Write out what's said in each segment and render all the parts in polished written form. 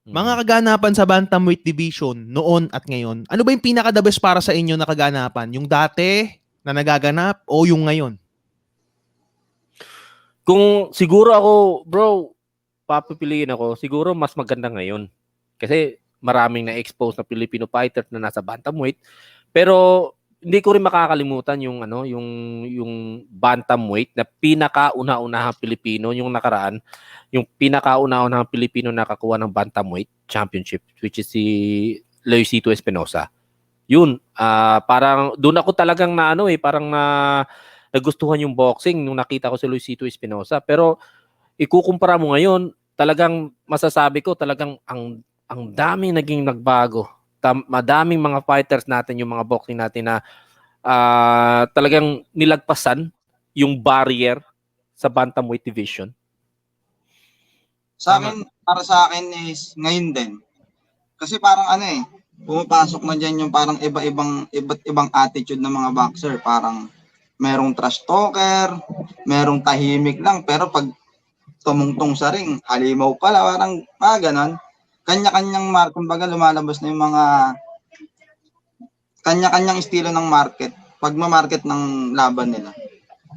Mga kaganapan sa bantamweight division noon at ngayon, ano ba yung pinaka-the best para sa inyo na kaganapan? Yung dati na nagaganap o yung ngayon? Kung siguro ako, bro, papipiliin ako, siguro mas maganda ngayon. Kasi maraming na-expose na Filipino fighters na nasa bantamweight. Pero hindi ko rin makakalimutan yung yung bantamweight na pinakauna-unahang Pilipino yung nakaraan, yung pinakauna-unahang Pilipino nakakuha ng bantamweight championship, which is si Luisito Espinosa. Yun, parang doon ako talagang parang nagustuhan yung boxing nung nakita ko si Luisito Espinosa. Pero ikukumpara mo ngayon, talagang masasabi ko talagang ang daming naging nagbago. Madaming mga fighters natin, yung mga boxing natin na talagang nilagpasan yung barrier sa bantamweight division. Para sa akin is ngayon din. Kasi parang pumapasok na dyan yung parang iba't ibang attitude ng mga boxer. Parang merong trash talker, merong tahimik lang, pero pag tumungtong sa ring, halimaw pala, parang ganon. Kanya-kanyang kumbaga lumalabas na yung mga kanya-kanyang estilo ng market, pagma-market ng laban nila.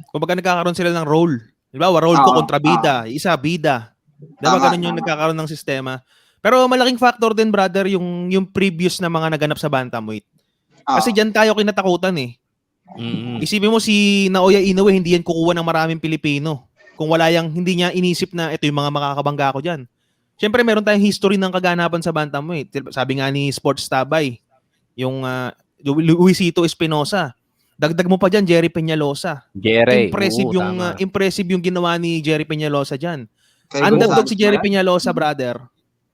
Kumbaga nagkakaroon sila ng role. Di ba? Role ko kontra bida, isa bida. Di ba ganun yung nagkakaroon ng sistema? Pero malaking factor din, brother, yung previous na mga naganap sa bantamweight. Kasi diyan tayo kinatakutan eh. Isipin mo si Naoya Inoue, hindi yan kukuha ng maraming Pilipino. Kung wala yang hindi niya inisip na ito yung mga makakabangga ko diyan. Siyempre meron tayong history ng kaganapan sa bantamweight. Sabi nga ni Sports Tabay, yung Luisito Espinosa. Dagdag mo pa diyan Jerry Peñalosa. Impressive yung ginawa ni Jerry Peñalosa diyan. Underdog si Jerry Peñalosa, brother.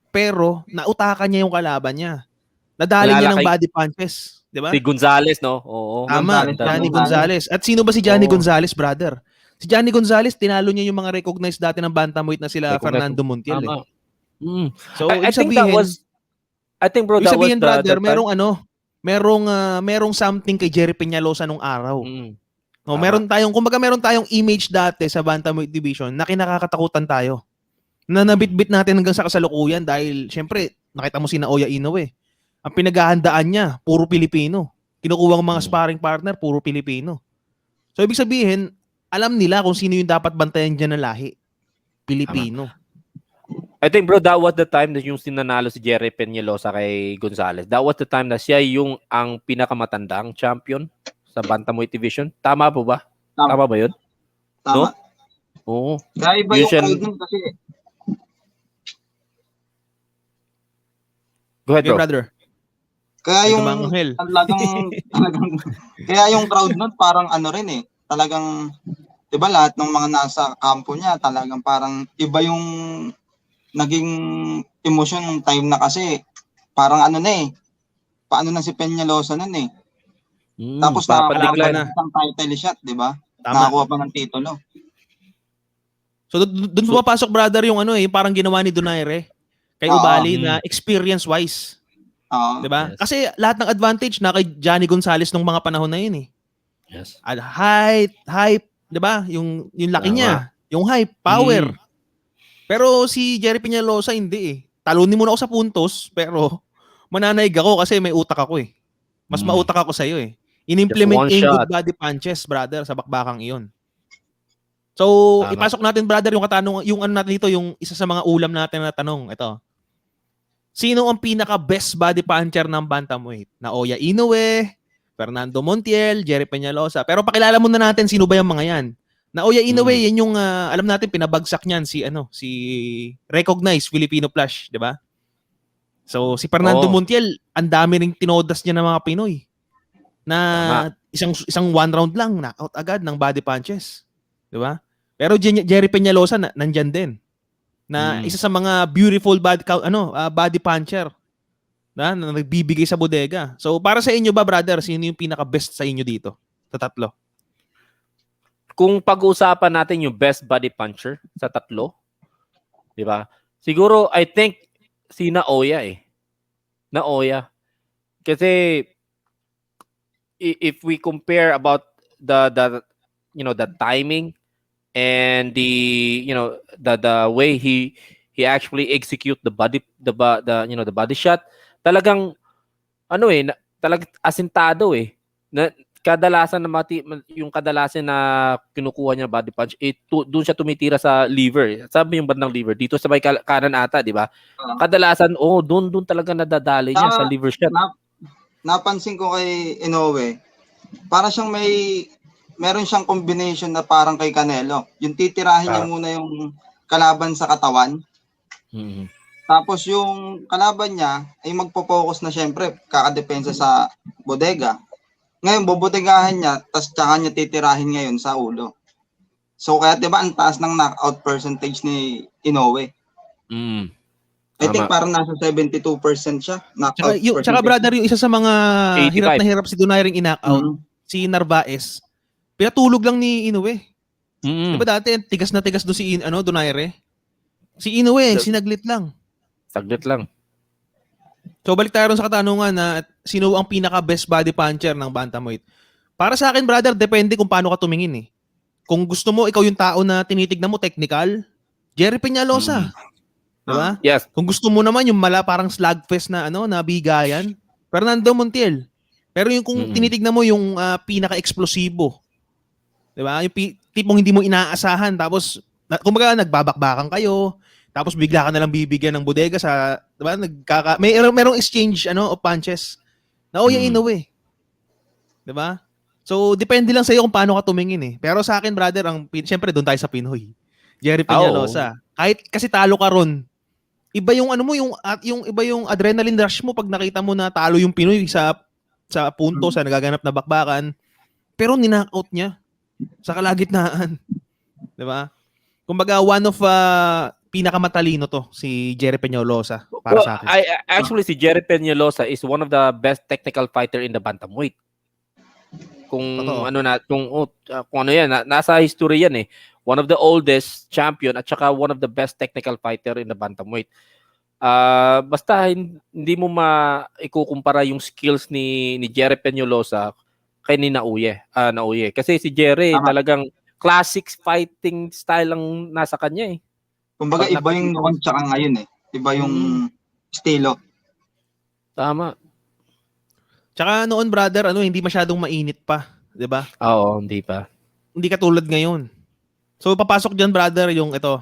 Pero nautakan niya yung kalaban niya. Nadali niya ng body punches, di ba? Si Gonzales, no? Oo. Tama, Johnny Gonzales. At sino ba si Johnny Gonzales, brother? Si Johnny Gonzales, tinalo niya yung mga recognized dati ng bantamweight na sila Fernando Montiel. So, I think bro, that was brother, merong something kay Jerry Peñalosa nung araw. No, meron tayong image dati sa bantamweight division na kinakatakutan tayo. Na nabitbit natin hanggang sa kasalukuyan dahil syempre nakita mo si Naoya Inoue. Ang pinaghahandaan niya, puro Pilipino. Kinukuha ng mga sparring partner, puro Pilipino. So ibig sabihin, alam nila kung sino yung dapat bantayan dyan na lahi. Pilipino. I think bro, that was the time na yung sinanalo si Jerry Peñalosa kay Gonzales. That was the time na siya yung ang pinakamatandang champion sa bantamweight division. Tama po ba? Tama ba yun? Tama. No? Oo. Kaya iba yung crowd nun kasi. Go ahead, bro. Brother. Kaya yung kaya yung crowd nun parang rin talagang 'di ba lahat ng mga nasa kampo niya talagang parang iba yung naging emosyon ng time na kasi parang paano na si Peñalosa nun tapos nakakuha na ng title shot, 'di ba? Nakakuha pa ng titulo. So doon pumapasok, brother, yung parang ginawa ni Donaire kay Ubali na experience wise. 'Di ba? Yes. Kasi lahat ng advantage na kay Johnny Gonzales nung mga panahon na yun eh. Yes. Hype, 'di ba? Yung laki niya, yung hype, power. Pero si Jerry Peñalosa hindi eh. Talunin mo na ako sa puntos, pero mananaig ako kasi may utak ako eh. Mas mautak ako sa iyo eh. In-implement yung good body punches, brother, sa bakbakang iyon. So, ipasok natin, brother, yung natin dito, yung isa sa mga ulam natin na tanong. Ito. Sino ang pinaka-best body puncher ng bantamweight? Naoya Inoue, Fernando Montiel, Jerry Peñalosa. Pero pakilala muna natin sino ba yung mga yan. Naoya Inoue, yan yung alam natin pinabagsak niyan si recognized Filipino Flash, 'di ba? So si Fernando Montiel, ang dami ring tinodas niya ng mga Pinoy. Na isang one round lang knockout agad ng body punches, 'di ba? Pero Jerry Peñalosa nandiyan din. Na isa sa mga beautiful body puncher na nagbibigay sa bodega. So para sa inyo ba, brother, sino yung pinaka-best sa inyo dito? Sa tatlo. Kung pag-uusapan natin yung best body puncher sa tatlo, 'di ba? Siguro I think si Naoya eh. Naoya. Kasi if we compare about the timing and the way he He actually execute the body shot. Talagang talagang asintado eh. Na kadalasan yung kadalasan na kinukuha niya body punch, doon siya tumitira sa liver. Sabi yung bandang liver dito sa may kanan ata, di ba? Kadalasan doon talaga nadadali niya sa liver shot. Napansin ko kay Inoue, para siyang meron siyang combination na parang kay Canelo. Yung titirahin niya muna yung kalaban sa katawan. Mm-hmm. Tapos yung kalaban niya ay magpo-focus na syempre kakadepensa sa bodega. Ngayon bobodegahan niya, tas tsaka niya titirahin ngayon sa ulo. So kaya 'di ba ang taas ng knockout percentage ni Inoue? I think parang nasa 72% siya knockout percentage. Tsaka brother, yung isa sa mga 85. hirap na hirap si Donaire ring in-knockout, si Narvaez. Pinatulog lang ni Inoue. Di ba dati tigas na tigas do si Donaire? Si Inoue, sinaglit lang. Saglit lang. So balik tayo ron sa katanungan na sino ang pinaka-best body puncher ng bantamweight. Para sa akin, brother, depende kung paano ka tumingin eh. Kung gusto mo, ikaw yung tao na tinitignan mo, technical, Jerry Peñalosa. Diba? Yes. Kung gusto mo naman yung parang slugfest na na bigayan, Fernando Montiel. Pero yung kung tinitignan mo yung pinaka-explosibo, diba? Yung tipong hindi mo inaasahan, tapos kumbaga nagbabakbakan kayo, tapos bigla ka na lang bibigyan ng bodega sa, diba? Merong exchange of punches. Na yung Inoue. Diba? So depende lang sa iyo kung paano ka tumingin eh. Pero sa akin, brother, syempre doon tayo sa Pinoy. Jerry Peñalosa. Kahit kasi talo ka ron, iba yung iba yung adrenaline rush mo pag nakita mo na talo yung Pinoy sa punto, sa nagaganap na bakbakan. Pero ninockout niya sa kalagitnaan. 'Di ba? Kumbaga one of pinakamatalino to si Jerry Peñalosa para sa akin. Actually si Jerry Peñalosa is one of the best technical fighter in the bantamweight. Kung nasa history yan eh. One of the oldest champion at saka one of the best technical fighter in the bantamweight. Basta hindi mo maikukumpara yung skills ni Jerry Peñalosa kay ni Naoya. Kasi si Jerry talagang classic fighting style ang nasa kanya eh. Kumbaga iba yung noon tsaka ngayon eh. Iba yung estilo. Tama. Tsaka noon, brother, hindi masyadong mainit pa, 'di ba? Oo, hindi pa. Hindi katulad ngayon. So papasok diyan, brother, yung ito.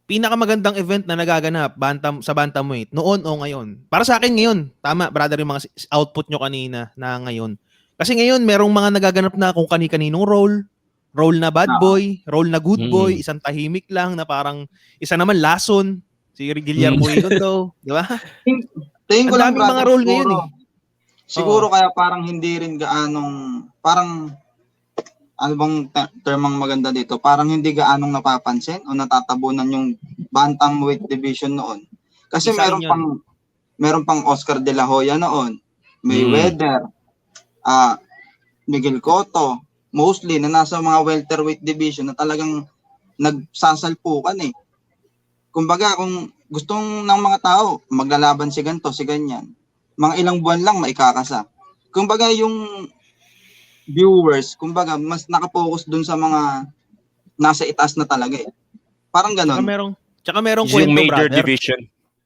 Pinakamagandang event na nagaganap sa bantamweight noon o ngayon. Para sa akin ngayon, tama, brother, yung mga output nyo kanina na ngayon. Kasi ngayon merong mga nagaganap na kung kani-kaninong role na bad boy, role na good boy, isang tahimik lang na parang isa naman lason, si Guillermo Rigondo, di ba? Tingin ko lang, mga role ngayon eh. Siguro kaya parang hindi rin gaanong, parang ano bang termang maganda dito? Parang hindi gaanong napapansin o natatabunan yung bantamweight division noon. Kasi meron pang Oscar De La Hoya noon, Mayweather, Miguel Cotto, mostly na nasa mga welterweight division na talagang nagsasalpukan eh. Kumbaga kung gustong ng mga tao maglalaban si ganto, si ganyan, mga ilang buwan lang maikakasa. Kumbaga yung viewers, kumbaga mas nakapokus dun sa mga nasa itaas na talaga eh. Parang gano'n. Tsaka merong yung kwento, major brother. division.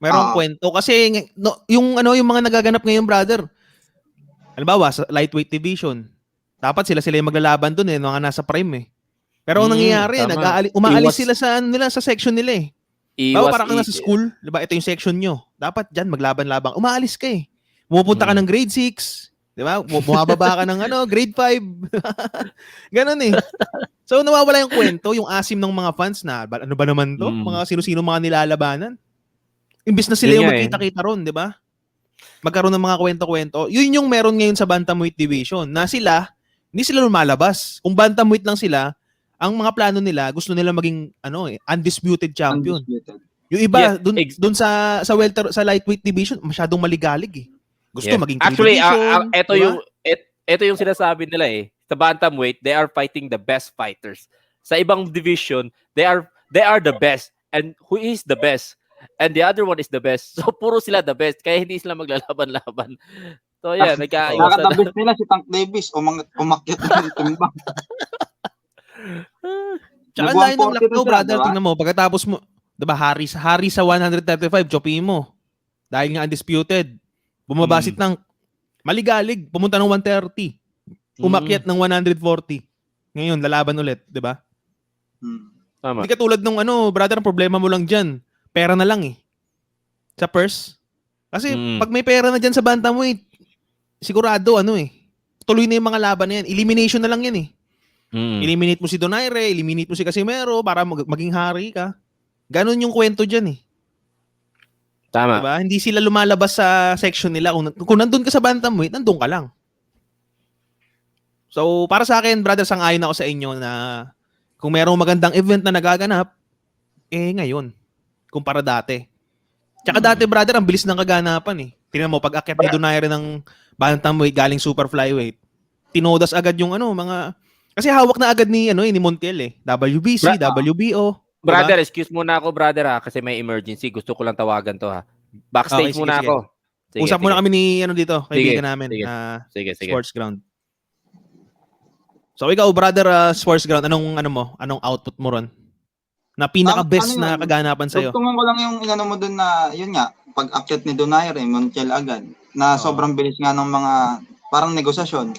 Merong kwento kasi yung mga nagaganap ngayon, brother. Halimbawa sa lightweight division, dapat sila yung maglalaban doon eh, mga nasa prime eh. Pero ang nangyayari, umaalis sila sa section nila eh. Parang kang nasa school, diba? Ito yung section nyo. Dapat dyan maglaban-labang. Umaalis ka eh. Pumupunta ka ng grade 6, diba? Bumababa ka ng grade 5. Ganon eh. So nawawala yung kwento, yung asim ng mga fans na, ano ba naman to? Mga sino-sino mga nilalabanan. Imbis na sila yung magkita-kita ron, diba? Magkaroon ng mga kwento-kwento. Yun yung meron ngayon sa bantamweight division na hindi sila lumalabas. Kung bantamweight lang sila, ang mga plano nila, gusto nila maging undisputed champion. Yung iba dun sa welter, sa lightweight division, masyadong maligalig eh. Gusto maging actually division. Ito yung sinasabi nila eh. Sa bantamweight, they are fighting the best fighters. Sa ibang division, they are the best. And who is the best? And the other one is the best. So puro sila the best, kaya hindi sila maglalaban-laban. So yeah, nakakadabis nila si Tank Davis umakyat ng timbang. Tsaka layo ng lakto, brother, tingnan mo, pagkatapos 'Di ba? Hari sa 135, choppy mo. Dahil nga undisputed. Bumabasit ng maligalig, pumunta ng 130. Umakyat ng 140. Ngayon, lalaban ulit, 'di ba? Tama. Hindi katulad nung brother, ang problema mo lang diyan, pera na lang eh. Sa purse. Kasi pag may pera na diyan sa bantamweight, sigurado tuloy na yung mga laban na yan. Elimination na lang yan eh. Eliminate mo si Donaire, eliminate mo si Casimero para maging hari ka. Ganon yung kwento diyan eh. Tama. Diba? Hindi sila lumalabas sa section nila. Kung nandun ka sa bantamweight, nandun ka lang. So, para sa akin, brother, sang-ayon ako sa inyo na kung merong magandang event na nagaganap, ngayon. Kumpara dati. Tsaka dati, brother, ang bilis ng kaganapan eh. Tingnan mo, pag akyat ni Donaire ng bantamweight galing super flyweight, tinodas agad yung mga... Kasi hawak na agad ni Montiel eh. WBC, WBO. Brother, excuse muna ako, brother kasi may emergency. Gusto ko lang tawagan to ha. Backstage Okay, muna sige. ako. Sige, Usap muna kami ni dito, kaibigan namin. Sige. Sports Ground. So ikaw, brother, Sports Ground, anong output mo ron? Na pinaka-best na kaganapan sa'yo? Tugtungan ko lang yung mo dun na, yun nga, pag-akyat ni Donaire, Montiel agad, na sobrang bilis nga ng mga, parang negosasyon.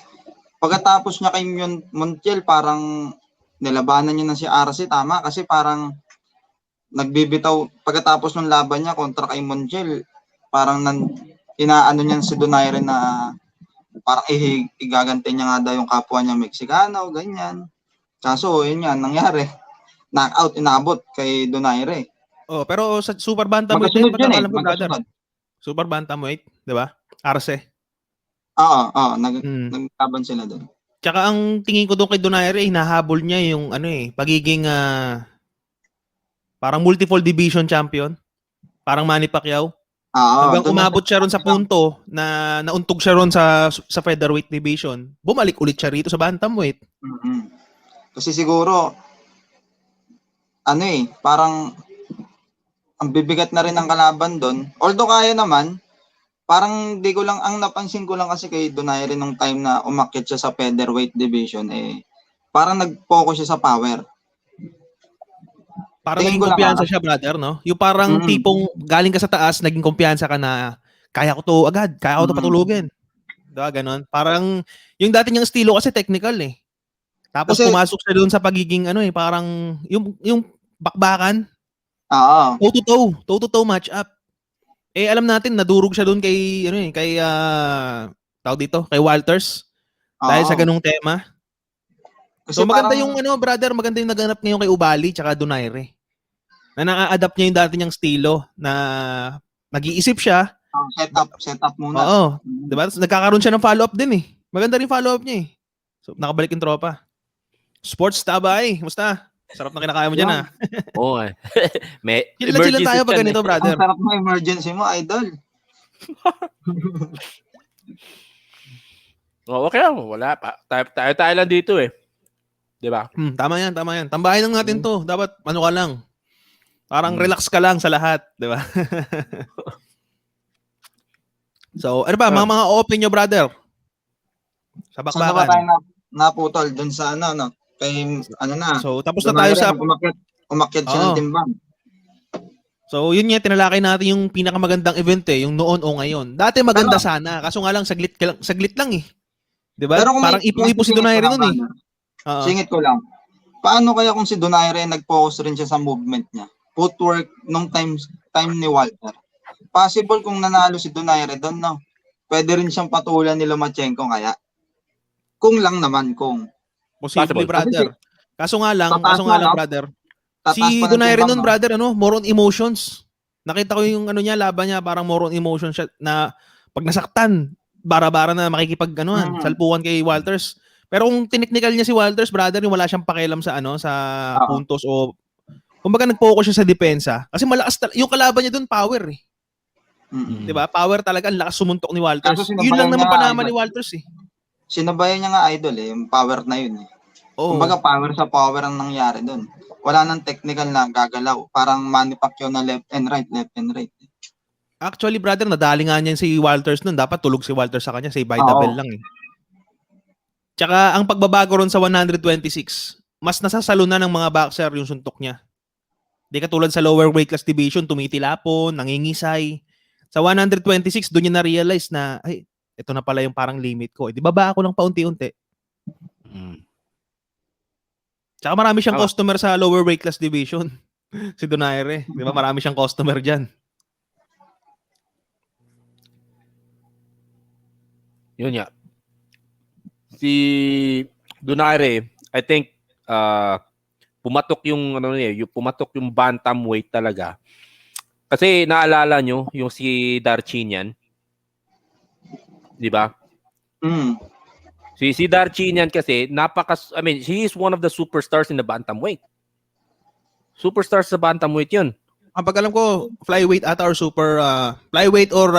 Pagkatapos niya kay Montiel, parang nilabanan niya na si RC, tama? Kasi parang nagbibitaw, pagkatapos ng laban niya kontra kay Montiel, parang inaano niya si Donaire na parang igaganti niya nga daw yung kapwa niya Meksikano, ganyan. Kaso, yun nga, nangyari. Knockout, inabot kay Donaire. Pero sa Super Bantamweight, magkasunod. Super Bantamweight, di ba? Arce. Oo, naglaban sila doon. Tsaka ang tingin ko doon kay Donaire, hinahabol niya yung pagiging parang multiple division champion. Parang Manny Pacquiao. Hanggang umabot siya ron sa punto na nauntog siya ron sa featherweight division. Bumalik ulit siya rito sa bantamweight. Kasi siguro parang ang bibigat na rin ang kalaban doon. Although kaya naman, parang ang napansin ko lang kasi kay Donaire nung time na umakyat siya sa featherweight division, parang nag-focus siya sa power. Parang naging kumpiyansa siya, brother, no? Yung parang tipong galing ka sa taas, naging kumpiyansa ka na kaya ko to agad, kaya ko to patulugin. Diba, ganon? Parang yung dati niyang estilo kasi technical eh. Tapos kasi, pumasok siya doon sa pagiging parang yung bakbakan. Toe-to-toe match up. Alam natin nadurog siya doon kay tawag dito, kay Walters. Dahil sa ganung tema. Kasi so maganda yung brother, maganda yung naganap ngayon kay Ubali tsaka Donaire. Na na-adapt niya yung dati niyang estilo na nag-iisip siya. Set up muna. Oo. Diba? Nagkakaroon siya ng follow-up din eh. Maganda rin follow-up niya eh. So nakabalik yung tropa. Sports Tabay, musta? Sarap na kinakaya mo dyan Oo may emergency tayo pag ganito, brother. Ang sarap na emergency mo, idol. Okay lang, wala pa. Tayo lang dito eh. Diba? Tama yan. Tambahin lang natin to. Dapat ka lang. Parang relax ka lang sa lahat. Diba? So, ano ba? Mga open nyo, brother? Sa bakbakan. Saan ba tayo naputol? Dun sa kay na. So, tapos na tayo sa... Umakyat siya ng timbang. So, yun nga, tinalakay natin yung pinakamagandang event yung noon o ngayon. Dati maganda sana. Kaso nga lang, saglit lang eh. Diba? Parang ipo-ipo si Donaire nun eh. Singit ko lang. Paano kaya kung si Donaire nag-focus rin siya sa movement niya? Footwork nung time ni Walter. Possible kung nanalo si Donaire doon, no? Pwede rin siyang patulan ni Lomachenko kaya. Kung lang naman, kung. Possible, brother. Kaso nga lang, brother. Si Donaire nun, brother, more on emotions. Nakita ko yung niya, laban niya, parang more on emotions siya na pag nasaktan, bara-bara na makikipag salpukan kay Walters. Pero kung tiniknikal niya si Walters, brother, yung wala siyang pakialam sa sa puntos o kumbaga nag-focus siya sa depensa. Kasi malakas yung kalaban niya doon, power eh. 'Di ba? Power talaga, ang lakas sumuntok ni Walters. Yun lang naman panama ni Walters eh. Sinabayan niya nga, idol yung power na yun eh. Kumbaga power sa power ang nangyari doon. Wala nang technical na gagalaw. Parang Manny Pacquiao na left and right. Actually, brother, nadali nga niya si Walters noon. Dapat tulog si Walters sa kanya. Say by the bell lang eh. Tsaka, ang pagbabago ron sa 126, mas nasasalunan ng mga boxer yung suntok niya. Di katulad sa lower weight class division, tumitilapon, nangingisay. Sa 126, doon niya na-realize na, ay, ito na pala yung parang limit ko. Di baba ako lang paunti-unti. Tsaka marami siyang Tama. customer sa lower weight class division. Si Donaire. Di ba? Marami siyang customer dyan. Yun nga. Si Donaire, I think pumatok yung pumatok yung bantamweight talaga. Kasi naalala nyo yung si Darchinian, 'di ba? Si Darchinian kasi he is one of the superstars in the bantamweight. Superstars sa bantamweight 'yun. Ang pag alam ko, flyweight ata or super flyweight or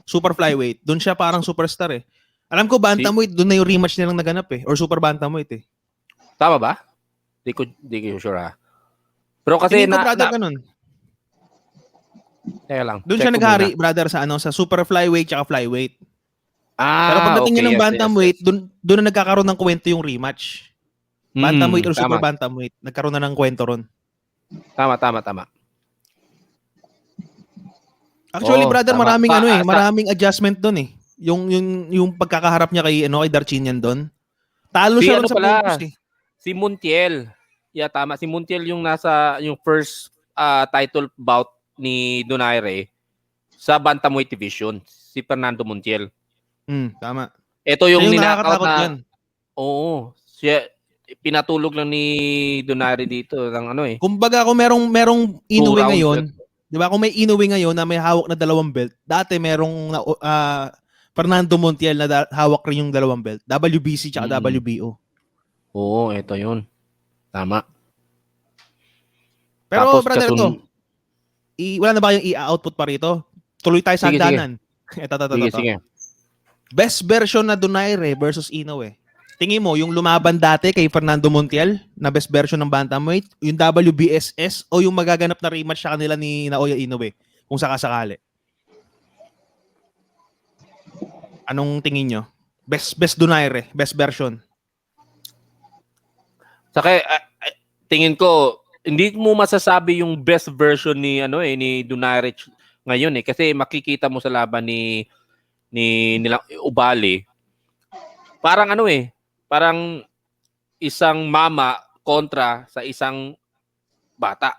super flyweight. Doon siya parang superstar eh. Alam ko bantamweight, doon na yung rematch nilang naganap eh, or super bantamweight eh. Tama ba? Di ko sure Pero kasi Tingin ko brother ganun. Kaya lang. Doon siya naghari brother sa sa super flyweight tsaka flyweight. Pero pagdating niya ng bantamweight, doon na nagkakaroon ng kwento yung rematch. Bantamweight or super bantamweight, nagkaroon na ng kwento ron. Tama. Actually, brother, maraming maraming adjustment doon eh. Yung pagkakaharap niya kay Darchinian doon. Talo siya ron sa puntos eh. Si Montiel. Yeah, tama. Si Montiel yung nasa yung first title bout ni Donaire sa bantamweight division. Si Fernando Montiel. Tama. Ito yung ninakatakot yan. Oo. Siya pinatulog lang ni Donaire dito ng Kumbaga kung merong Inoue ngayon, 'di ba? Kung may Inoue ngayon na may hawak na 2 belt, dati merong Fernando Montiel na hawak rin yung 2 belt, WBC at WBO. Oo, ito 'yun. Tama. Pero tapos, brother, wala na ba yung i-output pa rito? Tuloy tayo sa hagdanan. Ito. Sige. Best version na Donaire versus Inoue. Tingin mo, yung lumaban dati kay Fernando Montiel na best version ng bantamweight, yung WBSS o yung magaganap na rematch sa kanila ni Naoya Inoue kung sakasakali? Anong tingin nyo? Best Donaire, best version. Saka tingin ko hindi mo masasabi yung best version ni ni Donaire ngayon kasi makikita mo sa laban ni nila Ubali. Parang parang isang mama kontra sa isang bata.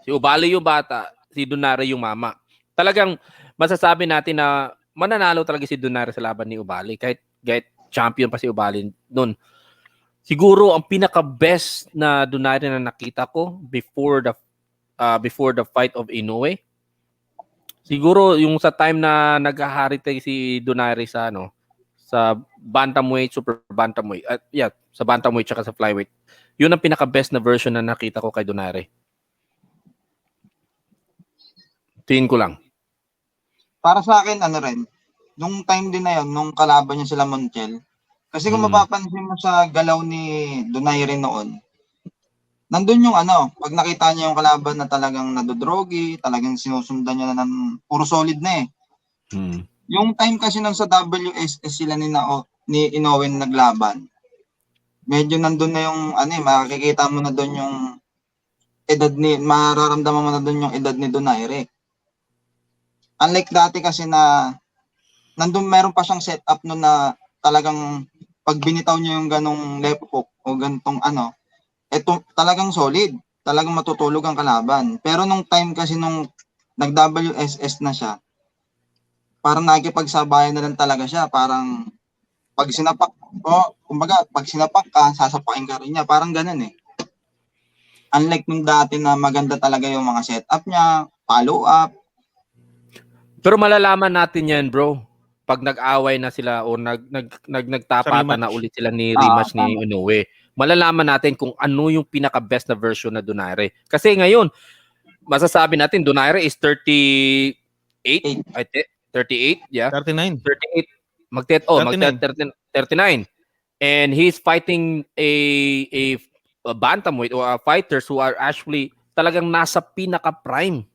Si Ubali yung bata, si Donaire yung mama. Talagang masasabi natin na mananalo talaga si Donaire sa laban ni Ubali kahit champion pa si Ubali noon. Siguro ang pinaka-best na Donaire na nakita ko before the fight of Inoue. Siguro yung sa time na naghahari si Donaire sa sa bantamweight, super bantamweight. Sa bantamweight tsaka sa flyweight. Yun ang pinaka-best na version na nakita ko kay Donaire. Tingin ko lang. Para sa akin, nung time din na yun, nung kalaban niya sila Montiel, kasi kung mapapansin mo sa galaw ni Donaire noon, nandun yung pag nakita niya yung kalaban na talagang nadodrogi, talagang sinusundan niya na ng puro solid na eh. Yung time kasi nung sa WSS sila ni Inoue naglaban, medyo nandun na yung makikita mo na doon yung edad mararamdaman mo na doon yung edad ni Donaire. Unlike dati kasi na nandun meron pa siyang setup no na talagang pag binitaw niya yung ganong left hook o gantong eto talagang solid, talagang matutulog ang kalaban. Pero nung time kasi nung nag-WSS na siya, parang nakikipagsabayan na lang talaga siya. Parang pag sinapak ka, sasapakin ka rin niya. Parang ganun eh. Unlike nung dati na maganda talaga yung mga setup niya, follow up. Pero malalaman natin yan, bro. Pag nag-away na sila o nagtapatan na ulit sila ni rematch ni Inoue. Malalaman natin kung ano yung pinaka-best na version na Donaire. Kasi ngayon, masasabi natin Donaire is 38. 38, yeah. 39. 38. 39. And he's fighting a bantamweight or fighters who are actually talagang nasa pinaka-prime.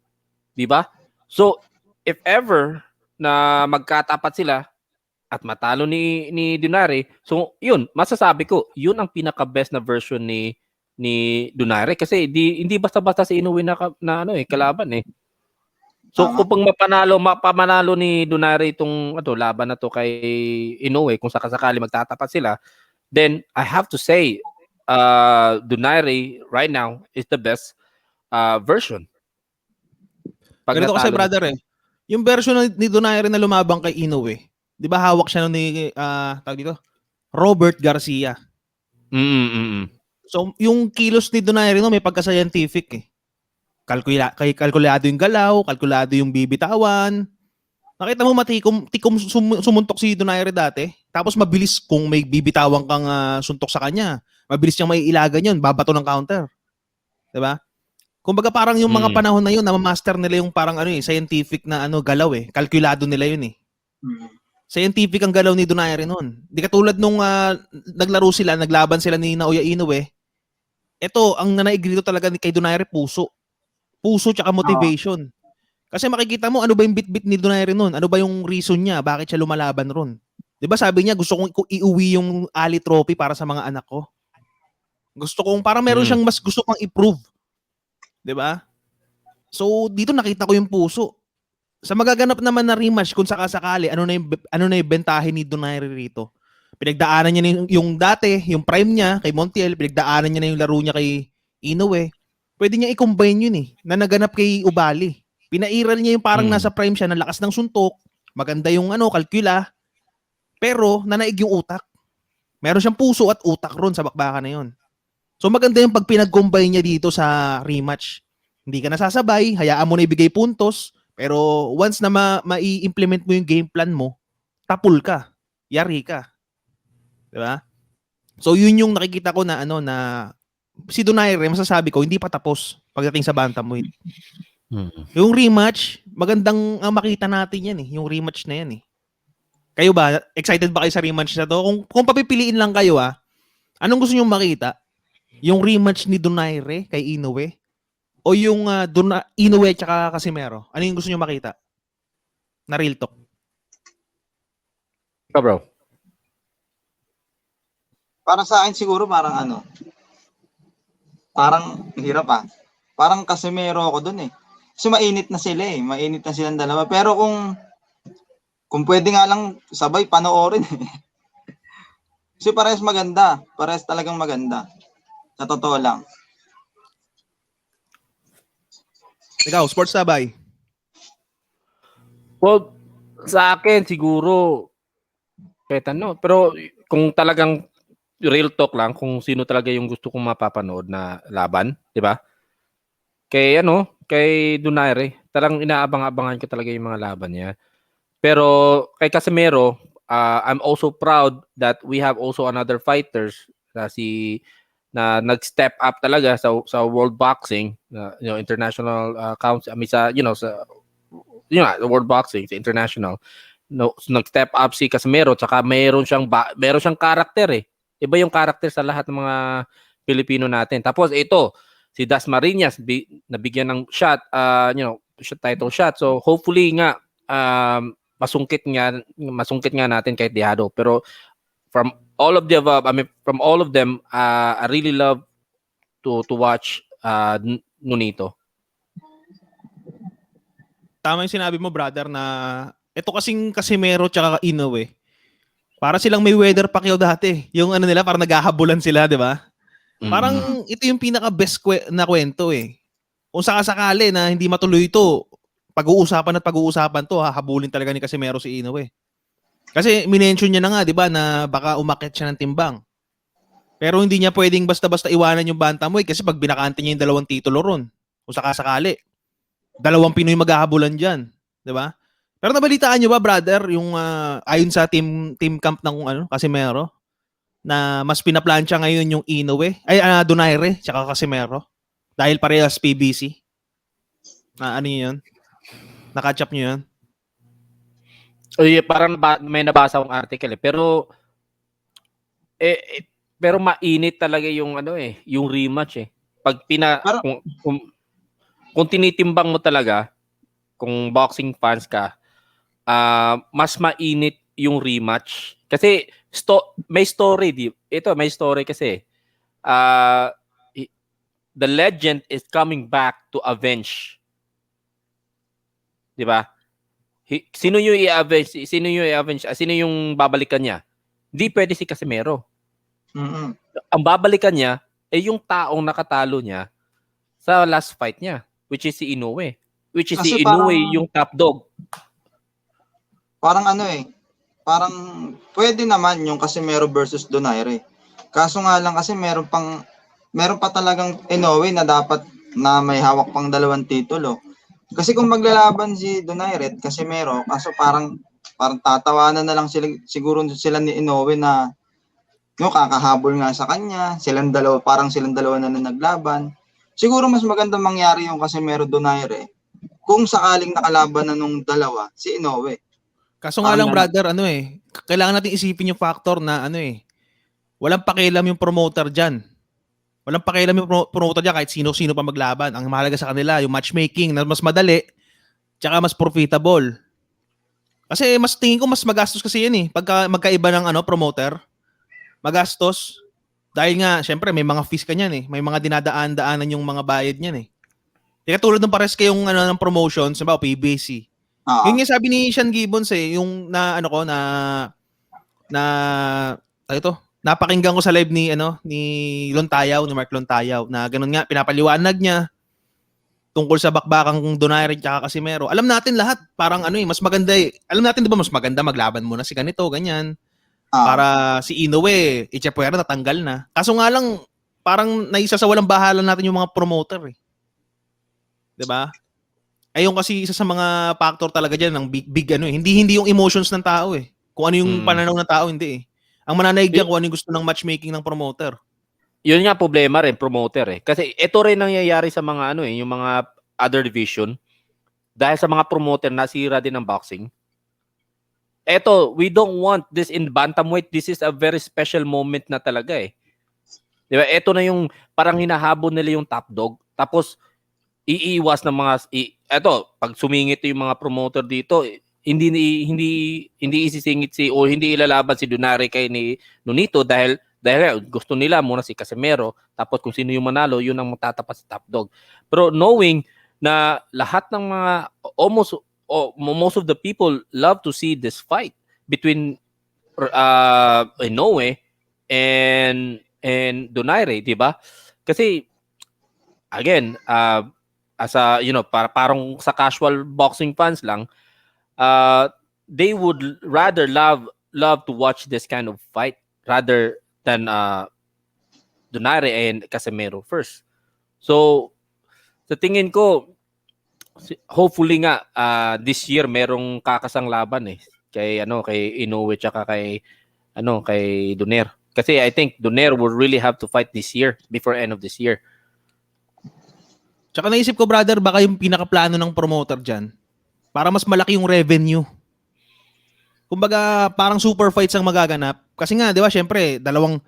'Di ba? So, if ever na magkatapat sila at matalo ni Donaire, so yun, masasabi ko, yun ang pinaka-best na version ni ni Donaire kasi hindi basta-basta si Inoue na kalaban eh. So kung mapamanalo ni Donaire itong laban na to kay Inoue, kung sakasakali magtatapat sila, then I have to say Donaire right now is the best version. Ganito kasi brother yung version ni Donaire na lumabang kay Inoue, 'di ba hawak siya ni tawag dito, Robert Garcia. So yung kilos ni Donaire may pagka-scientific eh. Kalkulado yung galaw, kalkulado yung bibitawan. Nakita mo tikom sumuntok si Donaire dati, tapos mabilis kung may bibitawan kang suntok sa kanya. Mabilis niyang maiilagan yun, babato ng counter. 'Di ba? Kumbaga parang yung mga panahon na yun, na-master nila yung parang scientific na galaw eh. Kalkulado nila yun eh. Scientific ang galaw ni Donaire noon. Di katulad nung naglaban sila ni Naoya Inoue. Ito, ang nanaig dito talaga kay Donaire, puso. Puso tsaka motivation. Kasi makikita mo, ano ba yung bit-bit ni Donaire noon? Ano ba yung reason niya? Bakit siya lumalaban ron? Di ba sabi niya, gusto kong iuwi yung Ali Trophy para sa mga anak ko. Gusto kong, parang meron siyang mas gusto pang i-prove. 'Di ba? So dito nakita ko yung puso. Sa magaganap naman na rematch kung sakasakali, ano na yung bentahe ni Donaire rito? Pinagdaanan niya yung dati, yung prime niya kay Montiel, pinagdaanan niya na yung laro niya kay Inoue. Pwede niya i-combine yun eh, na naganap kay Ubali. Pinairal niya yung parang nasa prime siya, ng lakas ng suntok, maganda yung kalkula, pero nanaig yung utak. Meron siyang puso at utak ron sa bakbakan na yun. So maganda yung pag pinag-combine niya dito sa rematch. Hindi ka nasasabay, hayaan mo na ibigay puntos, pero once na mai-implement mo yung game plan mo, tapul ka, yari ka. 'Di ba? So yun yung nakikita ko na na si Donaire, masasabi ko hindi pa tapos pagdating sa bantamweight. Yung rematch, magandang makita natin yan eh, yung rematch na yan eh. Kayo ba, excited ba kayo sa rematch na to? Kung papipiliin lang kayo anong gusto niyo makita? Yung rematch ni Donaire kay Inoue o yung Inoue tsaka Casimero? Ano yung gusto niyo makita? Na real talk. Bro. Para sa akin siguro parang parang hirap Parang Casimero ako dun eh. Kasi mainit na sila eh. Mainit na silang dalawa. Pero kung pwede nga lang sabay panoorin eh. Kasi parehas maganda. Parehas talagang maganda. Sa totoo lang. Ikaw, sports sabay. Well, sa akin siguro pero kung talagang real talk lang, kung sino talaga yung gusto kong mapapanood na laban, 'di ba? Kay Donaire, talagang inaabang-abangan ko talaga yung mga laban niya. Pero kay Casimero, I'm also proud that we have also another fighters na nag-step up talaga sa world boxing, international council, the world boxing, sa international. Nag-step up si Casimero, tsaka meron siyang karakter eh. Iba yung karakter sa lahat ng mga Pilipino natin. Tapos ito, si Dasmariñas nabigyan ng shot, title shot. So hopefully nga masungkit nga natin kahit dihado. Pero from all of the above, from all of them, I really love to watch Nonito. Tama yung sinabi mo, brother, na ito kasing Casimero tsaka Inoue, para silang may weather Pacquiao dati. Yung nila, parang naghahabulan sila, di ba? Parang ito yung pinaka-best na kwento eh. Kung sakasakali na hindi matuloy ito, pag-uusapan to, hahabulin talaga ni Casimero si Inoue. Kasi minention niya na nga, di ba, na baka umakyat siya ng timbang. Pero hindi niya pwedeng basta-basta iwanan yung bantamweight kasi pag binakante niya yung 2 titulo ron, kung sakasakali, 2 Pinoy maghahabulan dyan. Di ba? Pero nabalitaan niyo ba, brother, yung ayon sa team camp ng Casimero, na mas pinaplansya ngayon yung Inoue, Donaire, tsaka Casimero, dahil parehas PBC. Ano yun? Na-catch up niyo yun? Parang may nabasa akong article eh. Pero mainit talaga yung yung rematch eh. Pag kung tinitimbang mo talaga, kung boxing fans ka, mas mainit yung rematch. Kasi may story. May story kasi. the legend is coming back to avenge. 'Di ba? Sino yung i-avenge? Sino yung babalikan niya? Hindi pwede si Casimero. Mm-mm. Ang babalikan niya ay yung taong nakatalo niya sa last fight niya, which is si Inoue. Which is Kasi si Inoue parang- yung top dog. Parang parang pwede naman yung Casimero versus Donaire. Kaso nga lang kasi meron pa talagang Inoue na dapat na may hawak pang 2 titulo. Kasi kung maglalaban si Donaire at Casimero, kaso parang tatawanan na lang siguro sila ni Inoue na kakahabol nga sa kanya, silang dalawa na naglaban. Siguro mas maganda mangyari yung Casimero Donaire kung sakaling nakalaban na nung dalawa si Inoue. Kaso nga lang, Parang brother, kailangan natin isipin yung factor na walang pakialam yung promoter dyan. Walang pakialam yung promoter dyan kahit sino-sino pa maglaban. Ang mahalaga sa kanila, yung matchmaking na mas madali, tsaka mas profitable. Kasi tingin ko mas magastos kasi yan pagka magkaiba ng promoter. Magastos. Dahil nga, syempre, may mga fees ka niyan May mga dinadaan-daanan yung mga bayad niyan Kaya tulad ng pares kayong ng promotions, sabi PBC. Yun nga sabi ni Sean Gibbons yung napakinggan ko sa live ni Mark Lontayaw na ganun nga pinapaliwanag niya tungkol sa bakbakang Donaire at Casimero. Alam natin lahat, parang mas maganda Alam natin 'di ba mas maganda maglaban muna si ganito, ganyan. Para si Inoue, Echepuera natanggal na. Kaso nga lang parang naisasawalang bahala natin yung mga promoter 'Di ba? Ayun kasi isa sa mga factor talaga diyan ng big hindi yung emotions ng tao Kung ano yung pananaw ng tao hindi Ang mananaig diyan kung ano yung gusto ng matchmaking ng promoter. Yun nga problema rin promoter Kasi ito rin nangyayari sa mga yung mga other division dahil sa mga promoter nasira din ng boxing. Eto, we don't want this in bantamweight. This is a very special moment na talaga 'Di ba? Ito na yung parang hinahabol nila yung top dog. Tapos iiwas ng mga pag sumingit yung mga promoter dito, hindi isisingit o hindi ilalaban si Donaire kay ni Nonito dahil gusto nila muna si Casimero, tapos kung sino yung manalo, yun ang matatapat sa top dog. Pero knowing na lahat ng mga most of the people love to see this fight between Inoue and Donaire, 'di ba? Kasi again, as a parang sa casual boxing fans lang, they would rather love to watch this kind of fight rather than Donaire and Casimero first. So sa tingin ko hopefully nga this year merong kakasang laban kay Inoue tsaka kay Donaire. Kasi I think Donaire will really have to fight this year before end of this year. Tsaka naisip ko, brother, baka yung pinakaplano ng promoter dyan, para mas malaki yung revenue. Kumbaga, parang super fights ang magaganap. Kasi nga, di ba, syempre, dalawang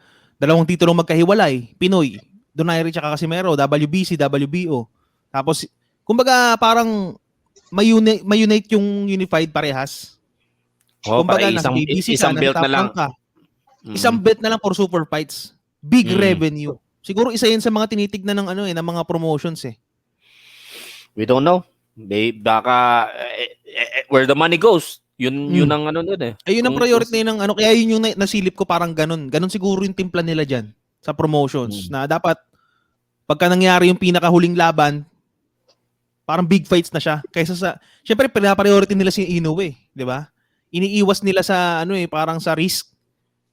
titulong magkahiwalay. Pinoy, Donaire tsaka Casimero, WBC, WBO. Tapos, kumbaga, parang may-unite yung unified parehas. Kumbaga, nasa BBC isang ka, belt nasa na lang. ka. Isang bet na lang for super fights. Big revenue. Siguro isa yun sa mga tinitignan ng ng mga promotions We don't know. Baka where the money goes, yun ang doon Ayun ang priority ng kaya yun yung nasilip ko parang ganun. Ganun siguro yung timpla nila diyan sa promotions na dapat pagka nangyari yung pinakahuling laban, parang big fights na siya. Kaysa sa syempre priority nila si Inoue, 'di ba? Iniiwas nila sa parang sa risk.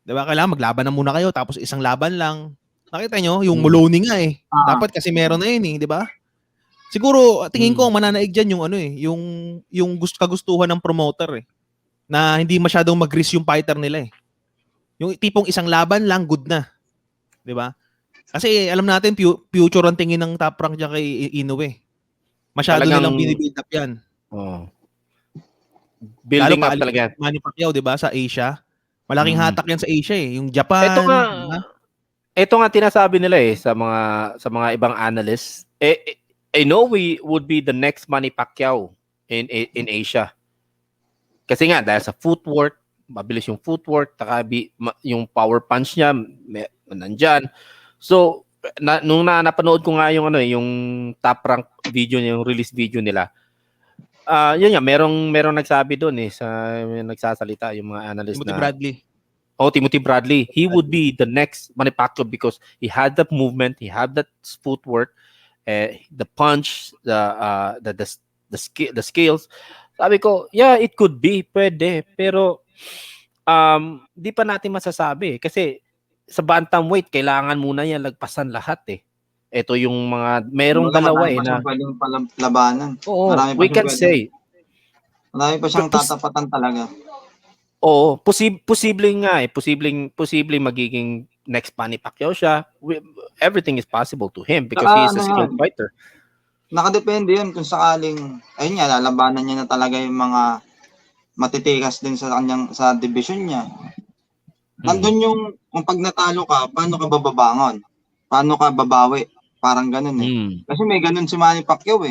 'Di ba? Kailangan maglaban na muna kayo tapos isang laban lang. Nakita nyo yung Moloney nga Dapat kasi meron na yun 'di ba? Siguro tingin ko ang mananaig diyan yung kagustuhan ng promoter na hindi masyadong mag-risk yung fighter nila Yung tipong isang laban lang good na. 'Di ba? Kasi alam natin future ang tingin ng Top Rank diyan kay Inoue. Masyado nilang binibuild up 'yan. Building up talaga. Manny Pacquiao, 'di ba, sa Asia. Malaking hatak 'yan sa Asia yung Japan. Ito nga tinasabi nila sa mga ibang analysts. I know we would be the next Manny Pacquiao in Asia. Kasi nga dahil sa footwork, mabilis yung footwork, taka yung power punch niya nandyan. So, nung napanood ko nga yung yung top rank video niya, yung release video nila. Yun nga, merong nagsabi doon may nagsasalita yung mga analyst Timothy na Bradley. Timothy Bradley, he would be the next Manny Pacquiao because he had that movement, he had that footwork, the punch, the skills. Sabi ko, yeah, it could be, pwede, pero di pa natin masasabi kasi sa bantamweight kailangan muna yan lagpasan lahat Ito yung merong dalawa Marami pa na siyang pwedeng labanan. oo, Marami pa we siyang can pwedeng- say Marami pa siyang tatapatan talaga. oo, posibleng nga posibleng magiging next Manny Pacquiao siya. Everything is possible to him because he is a skilled fighter. Nakadepende yun kung sakaling, ayun nga, lalabanan niya na talaga yung mga matitikas din sa kanyang sa division niya. Nandun yung, kung pag natalo ka, paano ka bababangon? Paano ka babawi? Parang ganun Kasi may ganun si Manny Pacquiao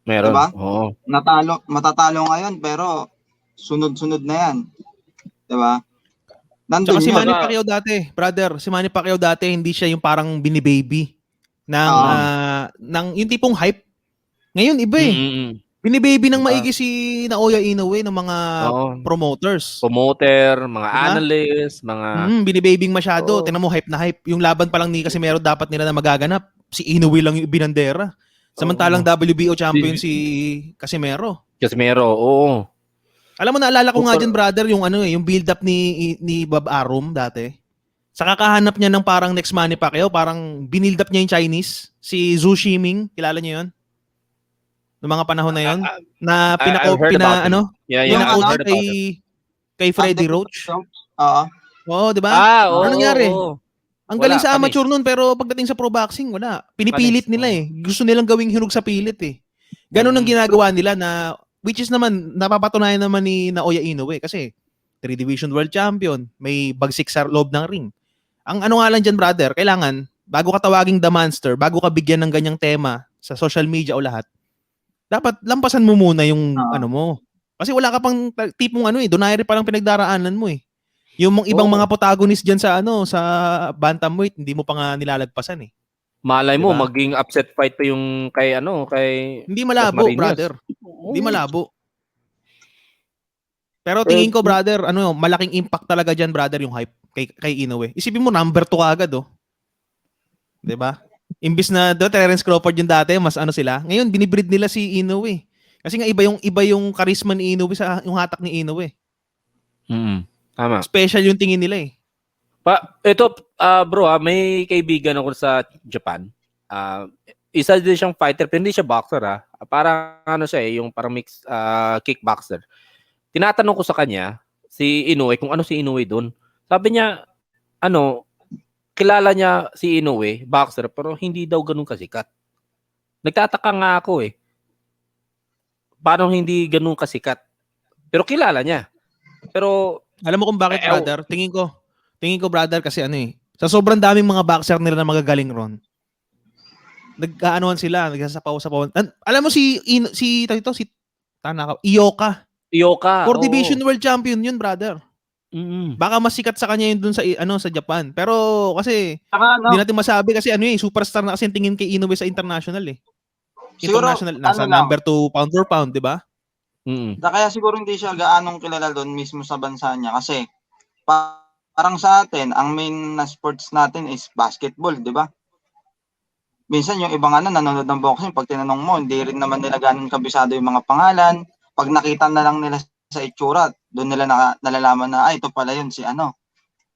Meron. Diba? Oo. Matatalo ngayon, pero sunod-sunod na yan. Diba? Nandun Tsaka si yun. Manny Pacquiao dati, brother, si Manny Pacquiao dati hindi siya yung parang binibaby ng yung tipong hype. Ngayon iba Binibaby ng maigi si Naoya Inoue ng mga promoters. Promoter, mga Diba? analysts, mga binibabing masyado. Tingnan mo, hype na hype. Yung laban pa lang ni Casimero dapat nila na magaganap. Si Inoue lang yung binandera. Samantalang WBO champion si Casimero. Oo. Alam mo, naalala ko nga dyan, brother, yung yung build up ni Bob Arum dati. Sa kakahanap niya ng parang next Manny Pacquiao, parang binild up niya yung Chinese, si Zhu Shiming, kilala niyo yun? Noong mga panahon na yun, na pinaka kay Freddie Roach. Oo, di ba? Ano nangyari? Ang galing sa amateur nun, pero pagdating sa pro boxing, wala. Pinipilit nila Gusto nilang gawing hinog sa pilit Ganun ang ginagawa nila na, which is naman, napapatunayan naman ni Naoya Inoue kasi 3 Division World Champion, may bagsik sa loob ng ring. Ang ano nga lang dyan, brother, kailangan, bago ka tawaging The Monster, bago ka bigyan ng ganyang tema sa social media o lahat, dapat lampasan mo muna yung ano mo. Kasi wala ka pang tipong donaire pa lang pinagdaraanan mo Yung ibang mga protagonist diyan sa sa bantamweight, hindi mo pa nga nilalagpasan Malay mo maging upset fight pa yung kay Hindi malabo, brother. Hindi malabo. Pero tingin ko, brother, malaking impact talaga diyan, brother, yung hype kay Inoue. Isipin mo, number 2 agad 'Di ba? Imbis na Terence Crawford yung dati, mas sila. Ngayon binibreed nila si Inoue. Kasi nga iba yung charisma ni Inoue sa yung hatak ni Inoue. Tama. Special yung tingin nila Ito bro, may kaibigan ako sa Japan. Isa din siyang fighter, pero hindi siya boxer Parang siya yung parang mix kickboxer. Tinatanong ko sa kanya si Inoue kung ano si Inoue doon. Sabi niya kilala niya si Inoue, boxer, pero hindi daw ganun kasikat. Nagtataka nga ako Paano hindi ganun kasikat? Pero kilala niya. Pero alam mo kung bakit, brother? Tingin ko, brother, kasi sa sobrang daming mga boxer nila na magagaling ron, nagkaanuhan sila, nagsasapaw-sapaw. Alam mo si Ioka. 4 Division World Champion yun, brother. Baka mas sikat sa kanya yun dun sa Japan. Pero kasi hindi natin masabi kasi superstar na kasi tingin kay Inoue sa international International, nasa number 2 pound for pound, di ba? Kaya siguro hindi siya gaanong kilala doon mismo sa bansa niya kasi parang sa atin, ang main na sports natin is basketball, di ba? Minsan yung ibang nanonood ng boxing, pag tinanong mo, hindi rin naman nila ganun kabisado yung mga pangalan. Pag nakita na lang nila sa itsura, doon nila nalalaman na, ito pala yun si